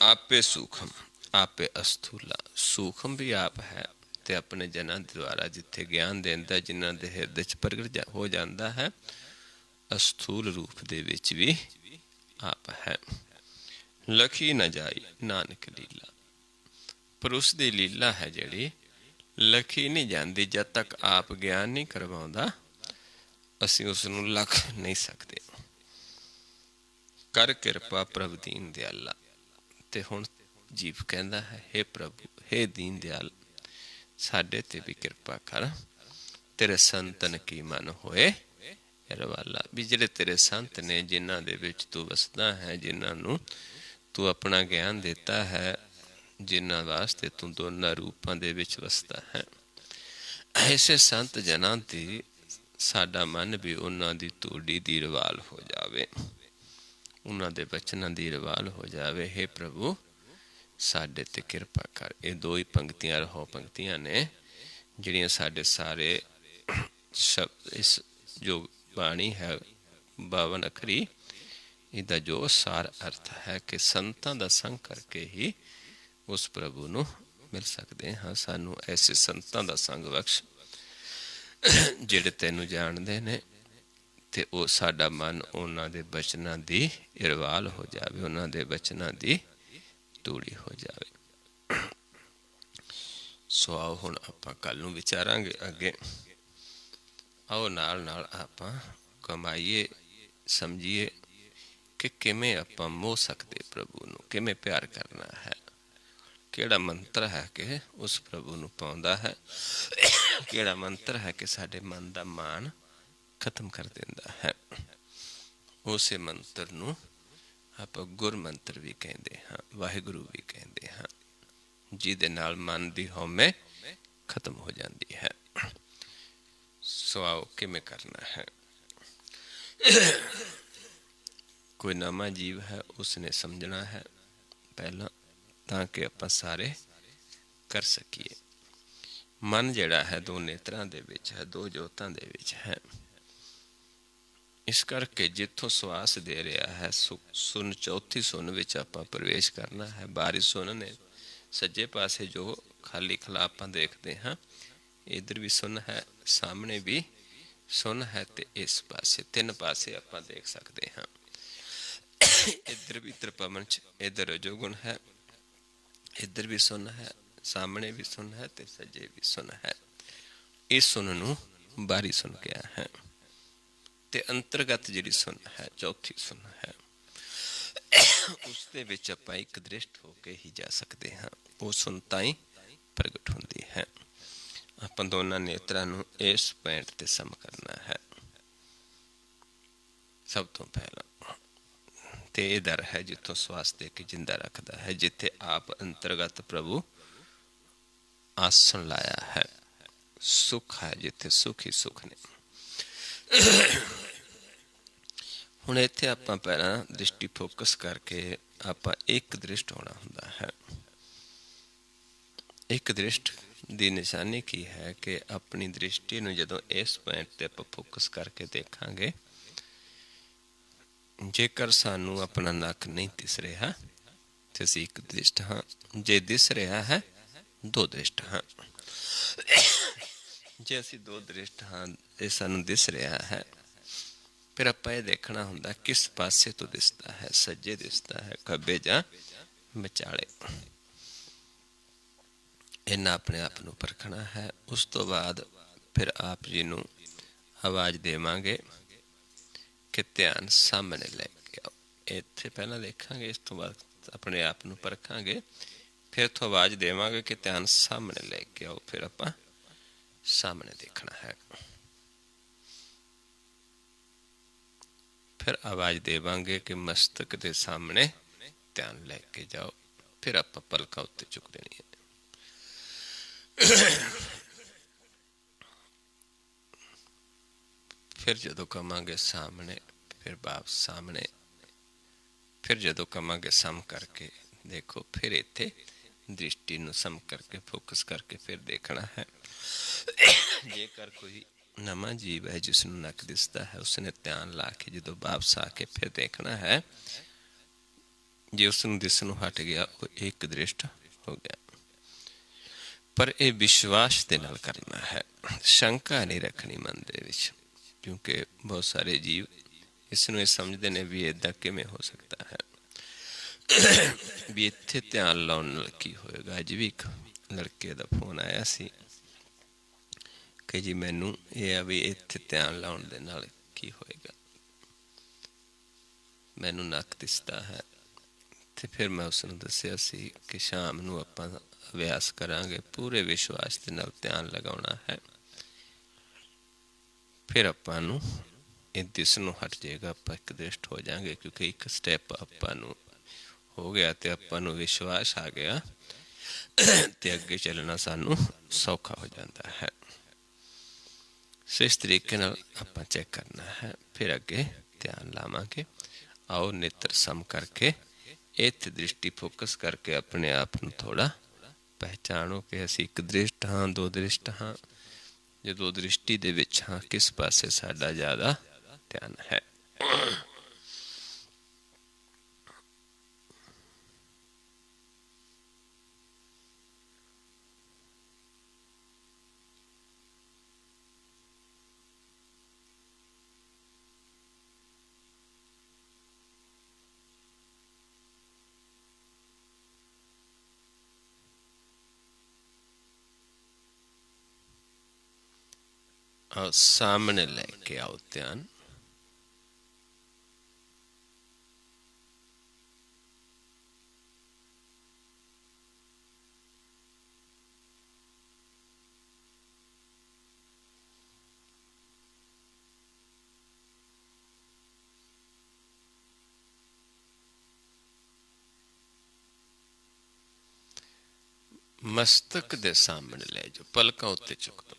आपे सूखम आपे अस्थूला, सूखम भी आप है, ते अपने जनां द्वारा जिथे ज्ञान देंदा, जिन्हां दे हृदय च प्रगट हो जाता है, अस्थूल रूप दे विच भी आप है। लखी न जाई नानक लीला, पर उसकी लीला है जिहड़ी लखी नहीं जाती। जब तक आप ज्ञान नहीं करवाउंदा, असीं उसनूं लख नहीं सकते। ਕਰ ਕਿਰਪਾ ਪ੍ਰਭ ਦੀਨ ਦਿਆਲਾ। ਤੇ ਹੁਣ ਜੀਵ ਕਹਿੰਦਾ ਹੈ, ਹੇ ਪ੍ਰਭੂ, ਹੇ ਦੀਨ ਦਿਆਲ, ਸਾਡੇ ਤੇ ਵੀ ਕਿਰਪਾ ਕਰ। ਤੇਰੇ ਸੰਤਨ ਕੀ ਮਨ ਹੋਏ ਰਵਾਲਾ। ਵੀ ਜਿਹੜੇ ਤੇਰੇ ਸੰਤ ਨੇ, ਜਿਨ੍ਹਾਂ ਦੇ ਵਿੱਚ ਤੂੰ ਵਸਦਾ ਹੈ, ਜਿਨ੍ਹਾਂ ਨੂੰ ਤੂੰ ਆਪਣਾ ਗਿਆਨ ਦਿੱਤਾ ਹੈ, ਜਿਨ੍ਹਾਂ ਵਾਸਤੇ ਤੂੰ ਦੋਨਾਂ ਰੂਪਾਂ ਦੇ ਵਿੱਚ ਵਸਦਾ ਹੈ, ਐਸੇ ਸੰਤ ਜਨਾਂ ਦੀ ਸਾਡਾ ਮਨ ਵੀ ਉਹਨਾਂ ਦੀ ਧੂੜੀ ਦੀ ਰਵਾਲ ਹੋ ਜਾਵੇ, ਉਹਨਾਂ ਦੇ ਬਚਨਾਂ ਦੀ ਰਵਾਲ ਹੋ ਜਾਵੇ। ਹੇ ਪ੍ਰਭੂ, ਸਾਡੇ ਤੇ ਕਿਰਪਾ ਕਰ। ਇਹ ਦੋ ਹੀ ਪੰਕਤੀਆਂ ਰਹੋ ਪੰਕਤੀਆਂ ਨੇ ਜਿਹੜੀਆਂ ਸਾਡੇ ਸਾਰੇ ਸ਼ਬਦ, ਇਸ ਜੋ ਬਾਣੀ ਹੈ 52 ਅੱਖਰੀ, ਇਹਦਾ ਜੋ ਸਾਰ ਅਰਥ ਹੈ ਕਿ ਸੰਤਾਂ ਦਾ ਸੰਗ ਕਰਕੇ ਹੀ ਉਸ ਪ੍ਰਭੂ ਨੂੰ ਮਿਲ ਸਕਦੇ ਹਾਂ। ਸਾਨੂੰ ਐਸੇ ਸੰਤਾਂ ਦਾ ਸੰਗ ਬਖਸ਼ ਜਿਹੜੇ ਤੈਨੂੰ ਜਾਣਦੇ ਨੇ, ਤੇ ਉਹ ਸਾਡਾ ਮਨ ਉਹਨਾਂ ਦੇ ਬਚਨਾਂ ਦੀ ਇਰਵਾਲ ਹੋ ਜਾਵੇ, ਉਹਨਾਂ ਦੇ ਬਚਨਾਂ ਦੀ ਧੂੜੀ ਹੋ ਜਾਵੇ। ਸੋ ਆਓ ਹੁਣ ਆਪਾਂ ਕੱਲ੍ਹ ਨੂੰ ਵਿਚਾਰਾਂਗੇ ਅੱਗੇ। ਆਓ ਨਾਲ ਨਾਲ ਆਪਾਂ ਕਮਾਈਏ, ਸਮਝੀਏ ਕਿ ਕਿਵੇਂ ਆਪਾਂ ਮੋਹ ਸਕਦੇ ਪ੍ਰਭੂ ਨੂੰ, ਕਿਵੇਂ ਪਿਆਰ ਕਰਨਾ ਹੈ, ਕਿਹੜਾ ਮੰਤਰ ਹੈ ਕਿ ਉਸ ਪ੍ਰਭੂ ਨੂੰ ਪਾਉਂਦਾ ਹੈ, ਕਿਹੜਾ ਮੰਤਰ ਹੈ ਕਿ ਸਾਡੇ ਮਨ ਦਾ ਮਾਣ ਖਤਮ ਕਰ ਦਿੰਦਾ ਹੈ। ਉਸੇ ਮੰਤਰ ਨੂੰ ਆਪਾਂ ਗੁਰ ਮੰਤਰ ਵੀ ਕਹਿੰਦੇ ਹਾਂ, ਵਾਹਿਗੁਰੂ ਵੀ ਕਹਿੰਦੇ ਹਾਂ, ਜਿਹਦੇ ਨਾਲ ਮਨ ਦੀ ਹਉਮੈ ਖਤਮ ਹੋ ਜਾਂਦੀ ਹੈ। ਸੋ ਆਓ ਕਿਵੇਂ ਕਰਨਾ ਹੈ। ਕੋਈ ਨਵਾਂ ਜੀਵ ਹੈ, ਉਸਨੇ ਸਮਝਣਾ ਹੈ ਪਹਿਲਾਂ, ਤਾਂ ਕਿ ਆਪਾਂ ਸਾਰੇ ਕਰ ਸਕੀਏ। ਮਨ ਜਿਹੜਾ ਹੈ ਦੋ ਨੇਤਰਾਂ ਦੇ ਵਿੱਚ ਹੈ, ਦੋ ਜੋਤਾਂ ਦੇ ਵਿੱਚ ਹੈ। ਇਸ ਕਰਕੇ ਜਿੱਥੋਂ ਸਵਾਸ ਦੇ ਰਿਹਾ ਹੈ, ਸੁਨ ਚੌਥੀ ਸੁਨ ਵਿੱਚ ਆਪਾਂ ਪ੍ਰਵੇਸ਼ ਕਰਨਾ ਹੈ। ਬਾਰੀ ਸੁਨ ਨੇ ਸੱਜੇ ਪਾਸੇ ਜੋ ਖਾਲੀ ਖਲਾ ਆਪਾਂ ਦੇਖਦੇ ਹਾਂ, ਇੱਧਰ ਵੀ ਸੁਨ ਹੈ, ਸਾਹਮਣੇ ਵੀ ਸੁਨ ਹੈ, ਤੇ ਇਸ ਪਾਸੇ ਤਿੰਨ ਪਾਸੇ ਆਪਾਂ ਦੇਖ ਸਕਦੇ ਹਾਂ। ਇੱਧਰ ਵੀ ਤ੍ਰਿਪਵਨ 'ਚ ਇੱਧਰ ਰਜੋਗੁਣ ਹੈ, ਇੱਧਰ ਵੀ ਸੁਨ ਹੈ, ਸਾਹਮਣੇ ਵੀ ਸੁਨ ਹੈ, ਤੇ ਸੱਜੇ ਵੀ ਸੁਨ ਹੈ। ਇਸ ਸੁਨ ਨੂੰ ਬਾਰੀ ਸੁਨ ਕਿਹਾ ਹੈ। ਤੇ ਅੰਤਰਗਤ ਜਿਹੜੀ ਸੁਨ ਹੈ, ਚੌਥੀ ਸੁਨ ਹੈ, ਉਸ ਦੇ ਵਿੱਚ ਆਪਾਂ ਇੱਕ ਦ੍ਰਿਸ਼ਟ ਹੋ ਕੇ ਹੀ ਜਾ ਸਕਦੇ ਹਾਂ। ਉਹ ਸੁਨ ਤਾਂ ਹੀ ਪ੍ਰਗਟ ਹੁੰਦੀ ਹੈ। ਆਪਾਂ ਦੋਨਾਂ ਨੇਤਰਾਂ ਨੂੰ ਇਸ ਪੁਆਇੰਟ ਤੇ ਸਮ ਕਰਨਾ ਹੈ ਸਭ ਤੋਂ ਪਹਿਲਾਂ। ਤੇ ਇਹ ਦਰ ਹੈ ਜਿੱਥੋਂ ਸਵਾਸ ਦੇ ਕੇ ਜਿੰਦਾ ਰੱਖਦਾ ਹੈ, ਜਿੱਥੇ ਆਪ ਅੰਤਰਗਤ ਪ੍ਰਭੂ ਆਸਣ ਲਾਇਆ ਹੈ। ਸੁੱਖ ਹੈ ਜਿੱਥੇ ਸੁੱਖ ਹੀ ਸੁੱਖ ਨੇ। ਹੁਣ ਇੱਥੇ ਆਪਾਂ ਪਹਿਲਾਂ ਦ੍ਰਿਸ਼ਟੀ ਫੋਕਸ ਕਰਕੇ ਆਪਾਂ ਇੱਕ ਦ੍ਰਿਸ਼ਟ ਹੋਣਾ ਹੁੰਦਾ ਹੈ। ਇੱਕ ਦ੍ਰਿਸ਼ਟ ਦੀ ਨਿਸ਼ਾਨੀ ਕੀ ਹੈ ਕਿ ਆਪਣੀ ਦ੍ਰਿਸ਼ਟੀ ਨੂੰ ਜਦੋਂ ਇਸ ਪੁਆਇੰਟ ਤੇ ਆਪਾਂ ਫੋਕਸ ਕਰਕੇ ਦੇਖਾਂਗੇ, ਜੇਕਰ ਸਾਨੂੰ ਆਪਣਾ ਨੱਕ ਨਹੀਂ ਦਿਸ ਰਿਹਾ ਤੇ ਅਸੀਂ ਇੱਕ ਦ੍ਰਿਸ਼ਟ ਹਾਂ, ਜੇ ਦਿਸ ਰਿਹਾ ਹੈ ਦੋ ਦ੍ਰਿਸ਼ਟ ਹਾਂ। ਜੇ ਅਸੀਂ ਦੋ ਦ੍ਰਿਸ਼ਟ ਹਾਂ, ਇਹ ਸਾਨੂੰ ਦਿਸ ਰਿਹਾ ਹੈ, ਫਿਰ ਆਪਾਂ ਇਹ ਦੇਖਣਾ ਹੁੰਦਾ ਕਿਸ ਪਾਸੇ ਤੋਂ ਦਿਸਦਾ ਹੈ, ਸੱਜੇ ਦਿਸਦਾ ਹੈ, ਖੱਬੇ ਜਾਂ ਵਿਚਾਲੇ। ਇਹਨਾਂ ਆਪਣੇ ਆਪ ਨੂੰ ਪਰਖਣਾ ਹੈ। ਉਸ ਤੋਂ ਬਾਅਦ ਫਿਰ ਆਪ ਜੀ ਨੂੰ ਆਵਾਜ਼ ਦੇਵਾਂਗੇ ਕਿ ਧਿਆਨ ਸਾਹਮਣੇ ਲੈ ਕੇ ਆਓ। ਇੱਥੇ ਪਹਿਲਾਂ ਦੇਖਾਂਗੇ, ਇਸ ਤੋਂ ਬਾਅਦ ਆਪਣੇ ਆਪ ਨੂੰ ਪਰਖਾਂਗੇ, ਫਿਰ ਤੋਂ ਆਵਾਜ਼ ਦੇਵਾਂਗੇ ਕਿ ਧਿਆਨ ਸਾਹਮਣੇ ਲੈ ਕੇ ਆਓ। ਫਿਰ ਆਪਾਂ ਸਾਹਮਣੇ ਦੇਖਣਾ ਹੈ। ਫਿਰ ਆਵਾਜ਼ ਦੇਵਾਂਗੇ ਕਿ ਮਸਤਕ ਦੇ ਸਾਹਮਣੇ ਧਿਆਨ ਲੈ ਕੇ ਜਾਓ। ਫਿਰ ਆਪਾਂ ਪਲਕਾਂ ਉੱਤੇ ਚੁੱਕ ਦੇਣੀ ਹੈ। ਫਿਰ ਜਦੋਂ ਕਵਾਂਗੇ ਸਾਹਮਣੇ, ਫਿਰ ਵਾਪਸ ਸਾਹਮਣੇ। ਫਿਰ ਜਦੋਂ ਕਵਾਂਗੇ ਸਮ ਕਰਕੇ ਦੇਖੋ, ਫਿਰ ਇੱਥੇ ਦ੍ਰਿਸ਼ਟੀ ਨੂੰ ਸਮ ਕਰਕੇ ਫੋਕਸ ਕਰਕੇ ਫਿਰ ਦੇਖਣਾ ਹੈ। ਜੇਕਰ ਕੋਈ ਨਵਾਂ ਜੀਵ ਹੈ ਜਿਸ ਨੂੰ ਨੱਕ ਦਿਸਦਾ ਹੈ, ਉਸਨੇ ਧਿਆਨ ਲਾ ਕੇ ਜਦੋਂ ਵਾਪਸ ਆ ਕੇ ਫਿਰ ਦੇਖਣਾ ਹੈ। ਜੇ ਉਸ ਨੂੰ ਦਿਸਣੋਂ ਹਟ ਗਿਆ, ਉਹ ਇੱਕ ਦ੍ਰਿਸ਼ਟ ਹੋ ਗਿਆ। ਪਰ ਇਹ ਵਿਸ਼ਵਾਸ ਦੇ ਨਾਲ ਕਰਨਾ ਹੈ, ਸ਼ੰਕਾ ਨਹੀਂ ਰੱਖਣੀ ਮਨ ਦੇ ਵਿੱਚ, ਕਿਉਂਕਿ ਬਹੁਤ ਸਾਰੇ ਜੀਵ ਇਸ ਨੂੰ ਇਹ ਸਮਝਦੇ ਨੇ ਵੀ ਇੱਦਾਂ ਕਿਵੇਂ ਹੋ ਸਕਦਾ ਹੈ, ਵੀ ਇੱਥੇ ਧਿਆਨ ਲਾਉਣ ਨਾਲ ਕੀ ਹੋਏਗਾ। ਅੱਜ ਵੀ ਇੱਕ ਲੜਕੇ ਦਾ ਫੋਨ ਆਇਆ ਸੀ ਕਿ ਜੀ, ਮੈਨੂੰ ਇਹ ਆ ਵੀ ਇੱਥੇ ਧਿਆਨ ਲਾਉਣ ਦੇ ਨਾਲ ਕੀ ਹੋਏਗਾ। ਮੈਨੂੰ ਨੱਕ ਦਿਸਦਾ ਹੈ। ਤੇ ਫਿਰ ਮੈਂ ਉਸ ਨੂੰ ਦੱਸਿਆ ਸੀ ਕਿ ਸ਼ਾਮ ਨੂੰ ਆਪਾਂ ਅਭਿਆਸ ਕਰਾਂਗੇ, ਪੂਰੇ ਵਿਸ਼ਵਾਸ ਦੇ ਨਾਲ ਧਿਆਨ ਲਗਾਉਣਾ ਹੈ। ਫਿਰ ਆਪਾਂ ਨੂੰ ਇਹ ਦਿਸਣੋਂ ਹਟ ਜਾਏਗਾ, ਆਪਾਂ ਇੱਕ ਦ੍ਰਿਸ਼ਟ ਹੋ ਜਾਵਾਂਗੇ, ਕਿਉਂਕਿ ਇੱਕ ਸਟੈਪ ਆਪਾਂ ਨੂੰ ਹੋ ਗਿਆ ਤੇ ਆਪਾਂ ਨੂੰ ਵਿਸ਼ਵਾਸ ਆ ਗਿਆ ਤੇ ਅੱਗੇ ਚੱਲਣਾ ਸਾਨੂੰ ਸੌਖਾ ਹੋ ਜਾਂਦਾ ਹੈ। ਸੋ ਇਸ ਤਰੀਕੇ ਨਾਲ ਆਪਾਂ ਚੈੱਕ ਕਰਨਾ ਹੈ, ਫਿਰ ਅੱਗੇ ਧਿਆਨ ਲਾਵਾਂਗੇ। ਆਓ ਨੇਤਰ ਸਮ ਕਰਕੇ ਇੱਥੇ ਦ੍ਰਿਸ਼ਟੀ ਫੋਕਸ ਕਰਕੇ ਆਪਣੇ ਆਪ ਨੂੰ ਥੋੜ੍ਹਾ ਪਹਿਚਾਣੋ ਕਿ ਅਸੀਂ ਇੱਕ ਦ੍ਰਿਸ਼ਟ ਹਾਂ, ਦੋ ਦ੍ਰਿਸ਼ਟ ਹਾਂ। ਜਦੋਂ ਦ੍ਰਿਸ਼ਟੀ ਦੇ ਵਿੱਚ ਹਾਂ, ਕਿਸ ਪਾਸੇ ਸਾਡਾ ਜ਼ਿਆਦਾ ਧਿਆਨ ਹੈ। ਸਾਹਮਣੇ ਲੈ ਕੇ ਆਓ ਧਿਆਨ। ਮਸਤਕ ਦੇ ਸਾਹਮਣੇ ਲੈ ਜਾਓ, ਪਲਕਾਂ ਉੱਤੇ ਚੁੱਕ ਦੋ।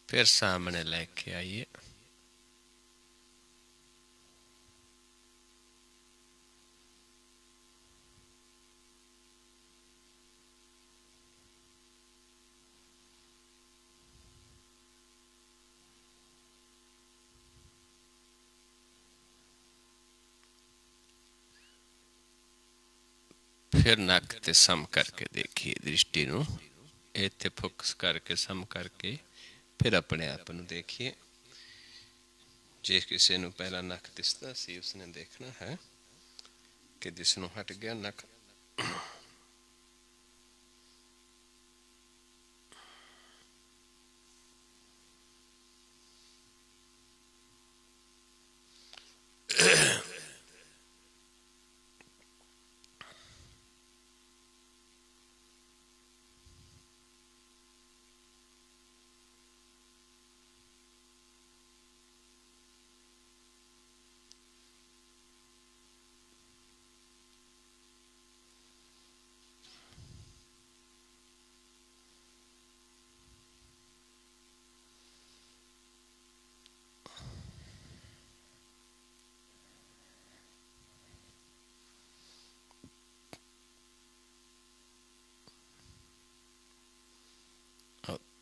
फिर सामने लेके आइए। फिर नक ते सम करके देखिए दृष्टि नूं, इत्थे फोकस करके सम करके फिर अपने आप नूं देखिए। जे किसी नूं पहला नक दिसदा सी उसने देखना है कि दिसनों हट गया नक।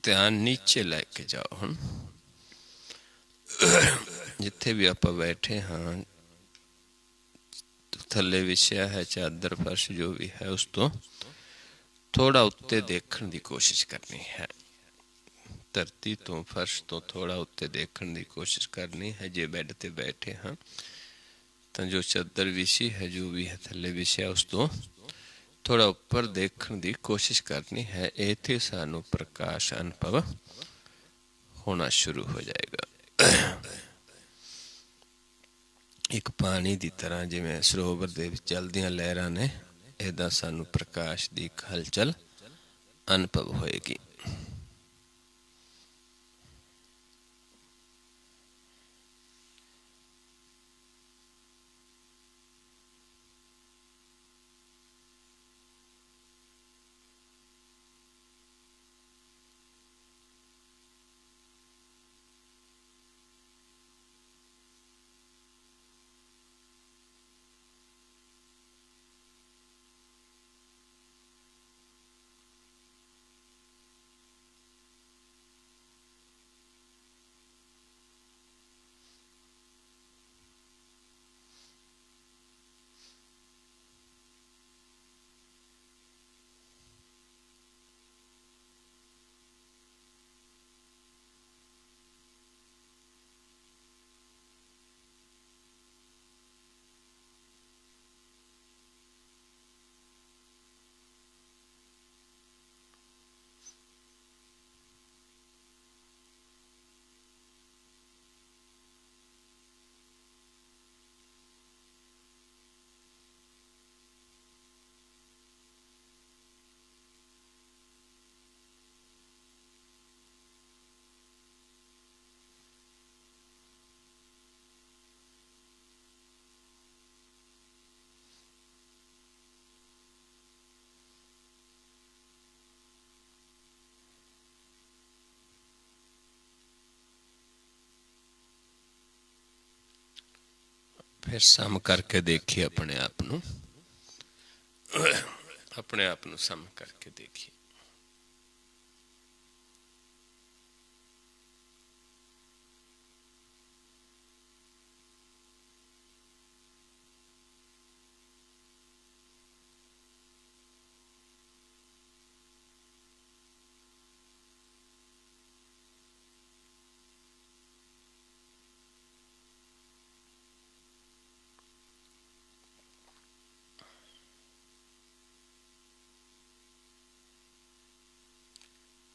ध्यान नीचे लैके जाओ। हम जिथे भी आप बैठे हाँ, थले विछया है चादर फर्श जो भी है, उस तो थोड़ा उत्ते देखने की कोशिश करनी है। धरती तो फर्श तो थोड़ा उत्ते देखने की कोशिश करनी है। जे बैड ते बैठे हाँ तो जो चादर विछी है, जो भी है थले विछया, उस तो थोड़ा ऊपर देखने की कोशिश करनी है। इत्थे सानू प्रकाश अनुभव होना शुरू हो जाएगा। एक पानी की तरह जिवें सरोवर दे विच चलदियां लहरां ने, इदां सानू प्रकाश की हलचल अनुभव होएगी। फिर सम करके देखिए अपने आप ਨੂੰ अपने आप ਨੂੰ सम करके देखिए।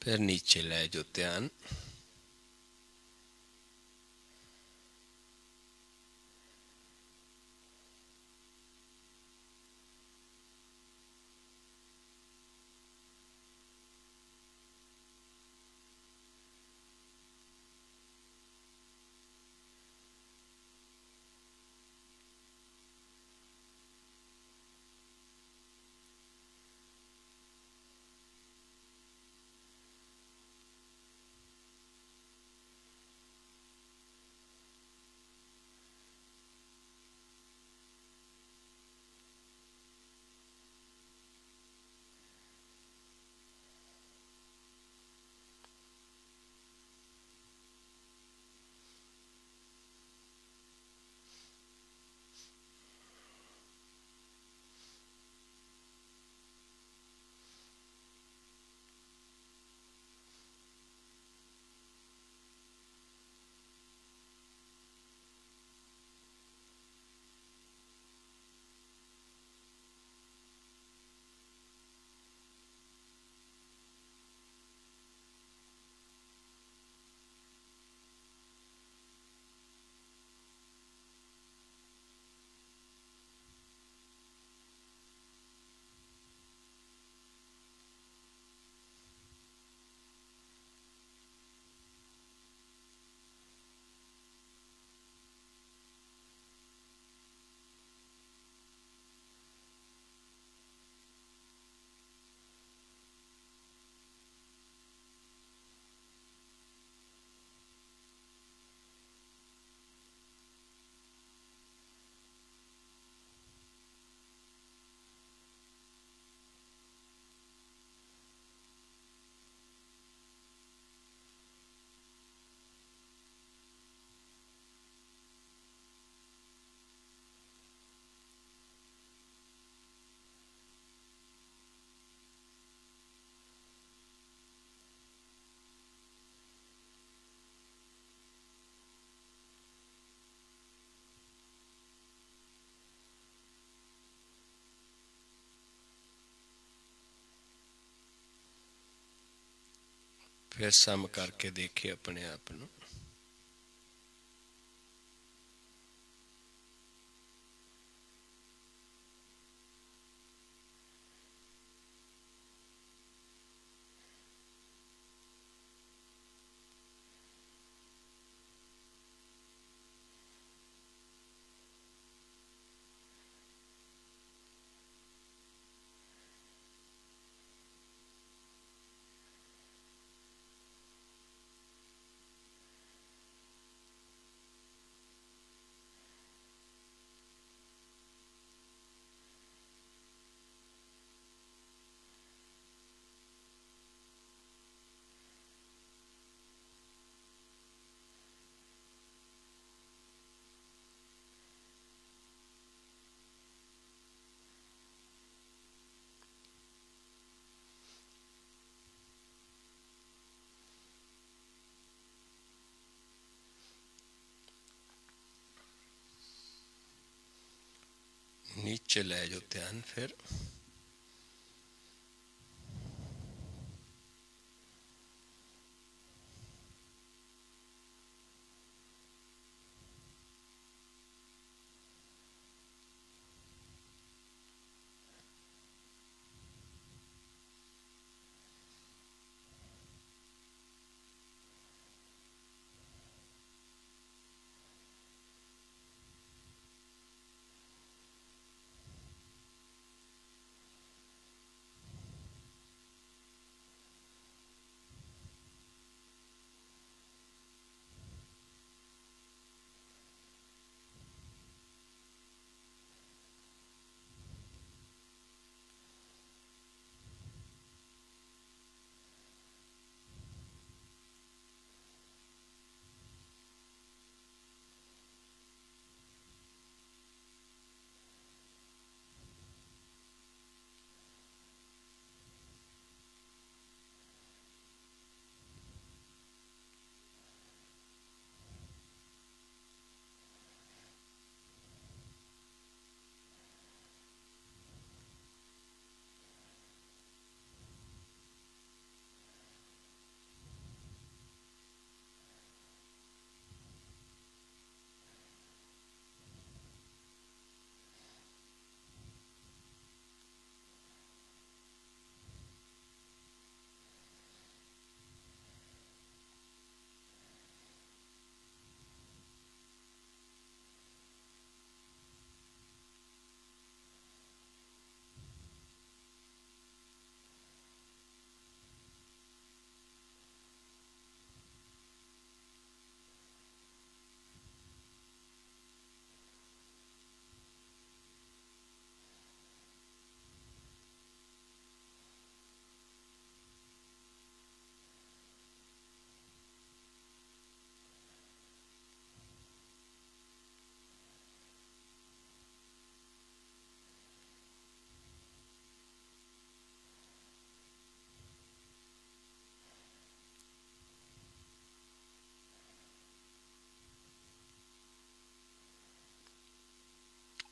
फिर नीचे ले जो ध्यान, फिर सम करके देखिए अपने आप ਨੂੰ। नीचे ले जो ध्यान, फिर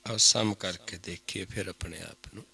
और सम करके देखिए फिर अपने आप ਨੂੰ।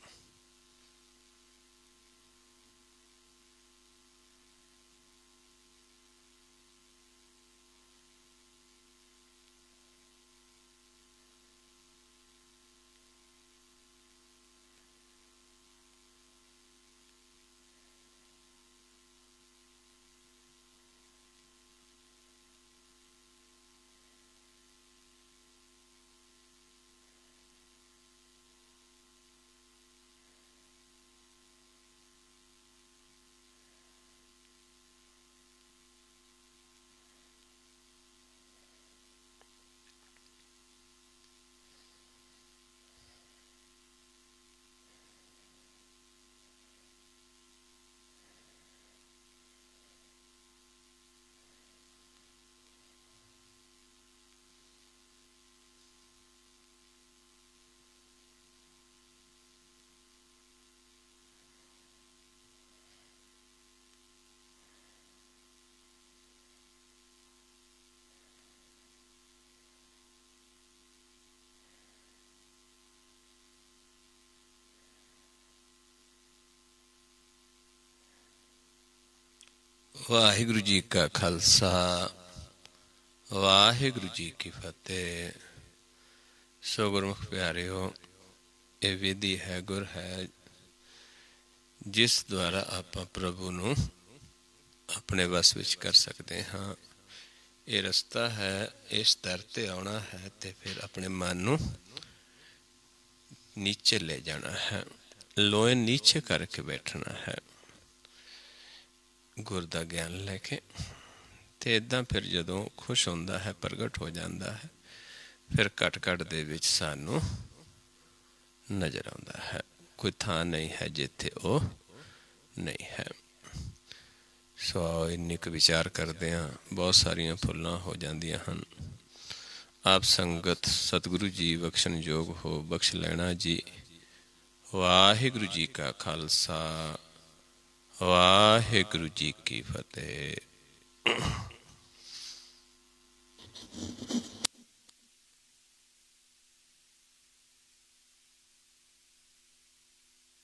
ਵਾਹਿਗੁਰੂ ਜੀ ਕਾ ਖਾਲਸਾ, ਵਾਹਿਗੁਰੂ ਜੀ ਕੀ ਫਤਿਹ। ਸੋ ਗੁਰਮੁਖ ਪਿਆਰਿਓ, ਇਹ ਵਿਧੀ ਹੈ, ਗੁਰ ਹੈ, ਜਿਸ ਦੁਆਰਾ ਆਪਾਂ ਪ੍ਰਭੂ ਨੂੰ ਆਪਣੇ ਵਸ ਵਿੱਚ ਕਰ ਸਕਦੇ ਹਾਂ। ਇਹ ਰਸਤਾ ਹੈ, ਇਸ ਦਰ ਤੇ ਆਉਣਾ ਹੈ ਤੇ ਫਿਰ ਆਪਣੇ ਮਨ ਨੂੰ ਨੀਚੇ ਲੈ ਜਾਣਾ ਹੈ, ਲੋਏ ਨੀਚੇ ਕਰਕੇ ਬੈਠਣਾ ਹੈ ਗੁਰ ਦਾ ਗਿਆਨ ਲੈ ਕੇ। ਤੇ ਇੱਦਾਂ ਫਿਰ ਜਦੋਂ ਖੁਸ਼ ਹੁੰਦਾ ਹੈ, ਪ੍ਰਗਟ ਹੋ ਜਾਂਦਾ ਹੈ, ਫਿਰ ਘਟ ਘਟ ਦੇ ਵਿੱਚ ਸਾਨੂੰ ਨਜ਼ਰ ਆਉਂਦਾ ਹੈ। ਕੋਈ ਥਾਂ ਨਹੀਂ ਹੈ ਜਿੱਥੇ ਉਹ ਨਹੀਂ ਹੈ। ਸੋ ਆਓ ਇੰਨੀ ਕੁ ਵਿਚਾਰ ਕਰਦੇ ਹਾਂ, ਬਹੁਤ ਸਾਰੀਆਂ ਫੁੱਲਾਂ ਹੋ ਜਾਂਦੀਆਂ ਹਨ। ਆਪ ਸੰਗਤ ਸਤਿਗੁਰੂ ਜੀ ਬਖਸ਼ਣ ਯੋਗ ਹੋ, ਬਖਸ਼ ਲੈਣਾ ਜੀ। ਵਾਹਿਗੁਰੂ ਜੀ ਕਾ ਖਾਲਸਾ, ਵਾਹਿਗੁਰੂ ਜੀ ਕੀ ਫਤਿਹ।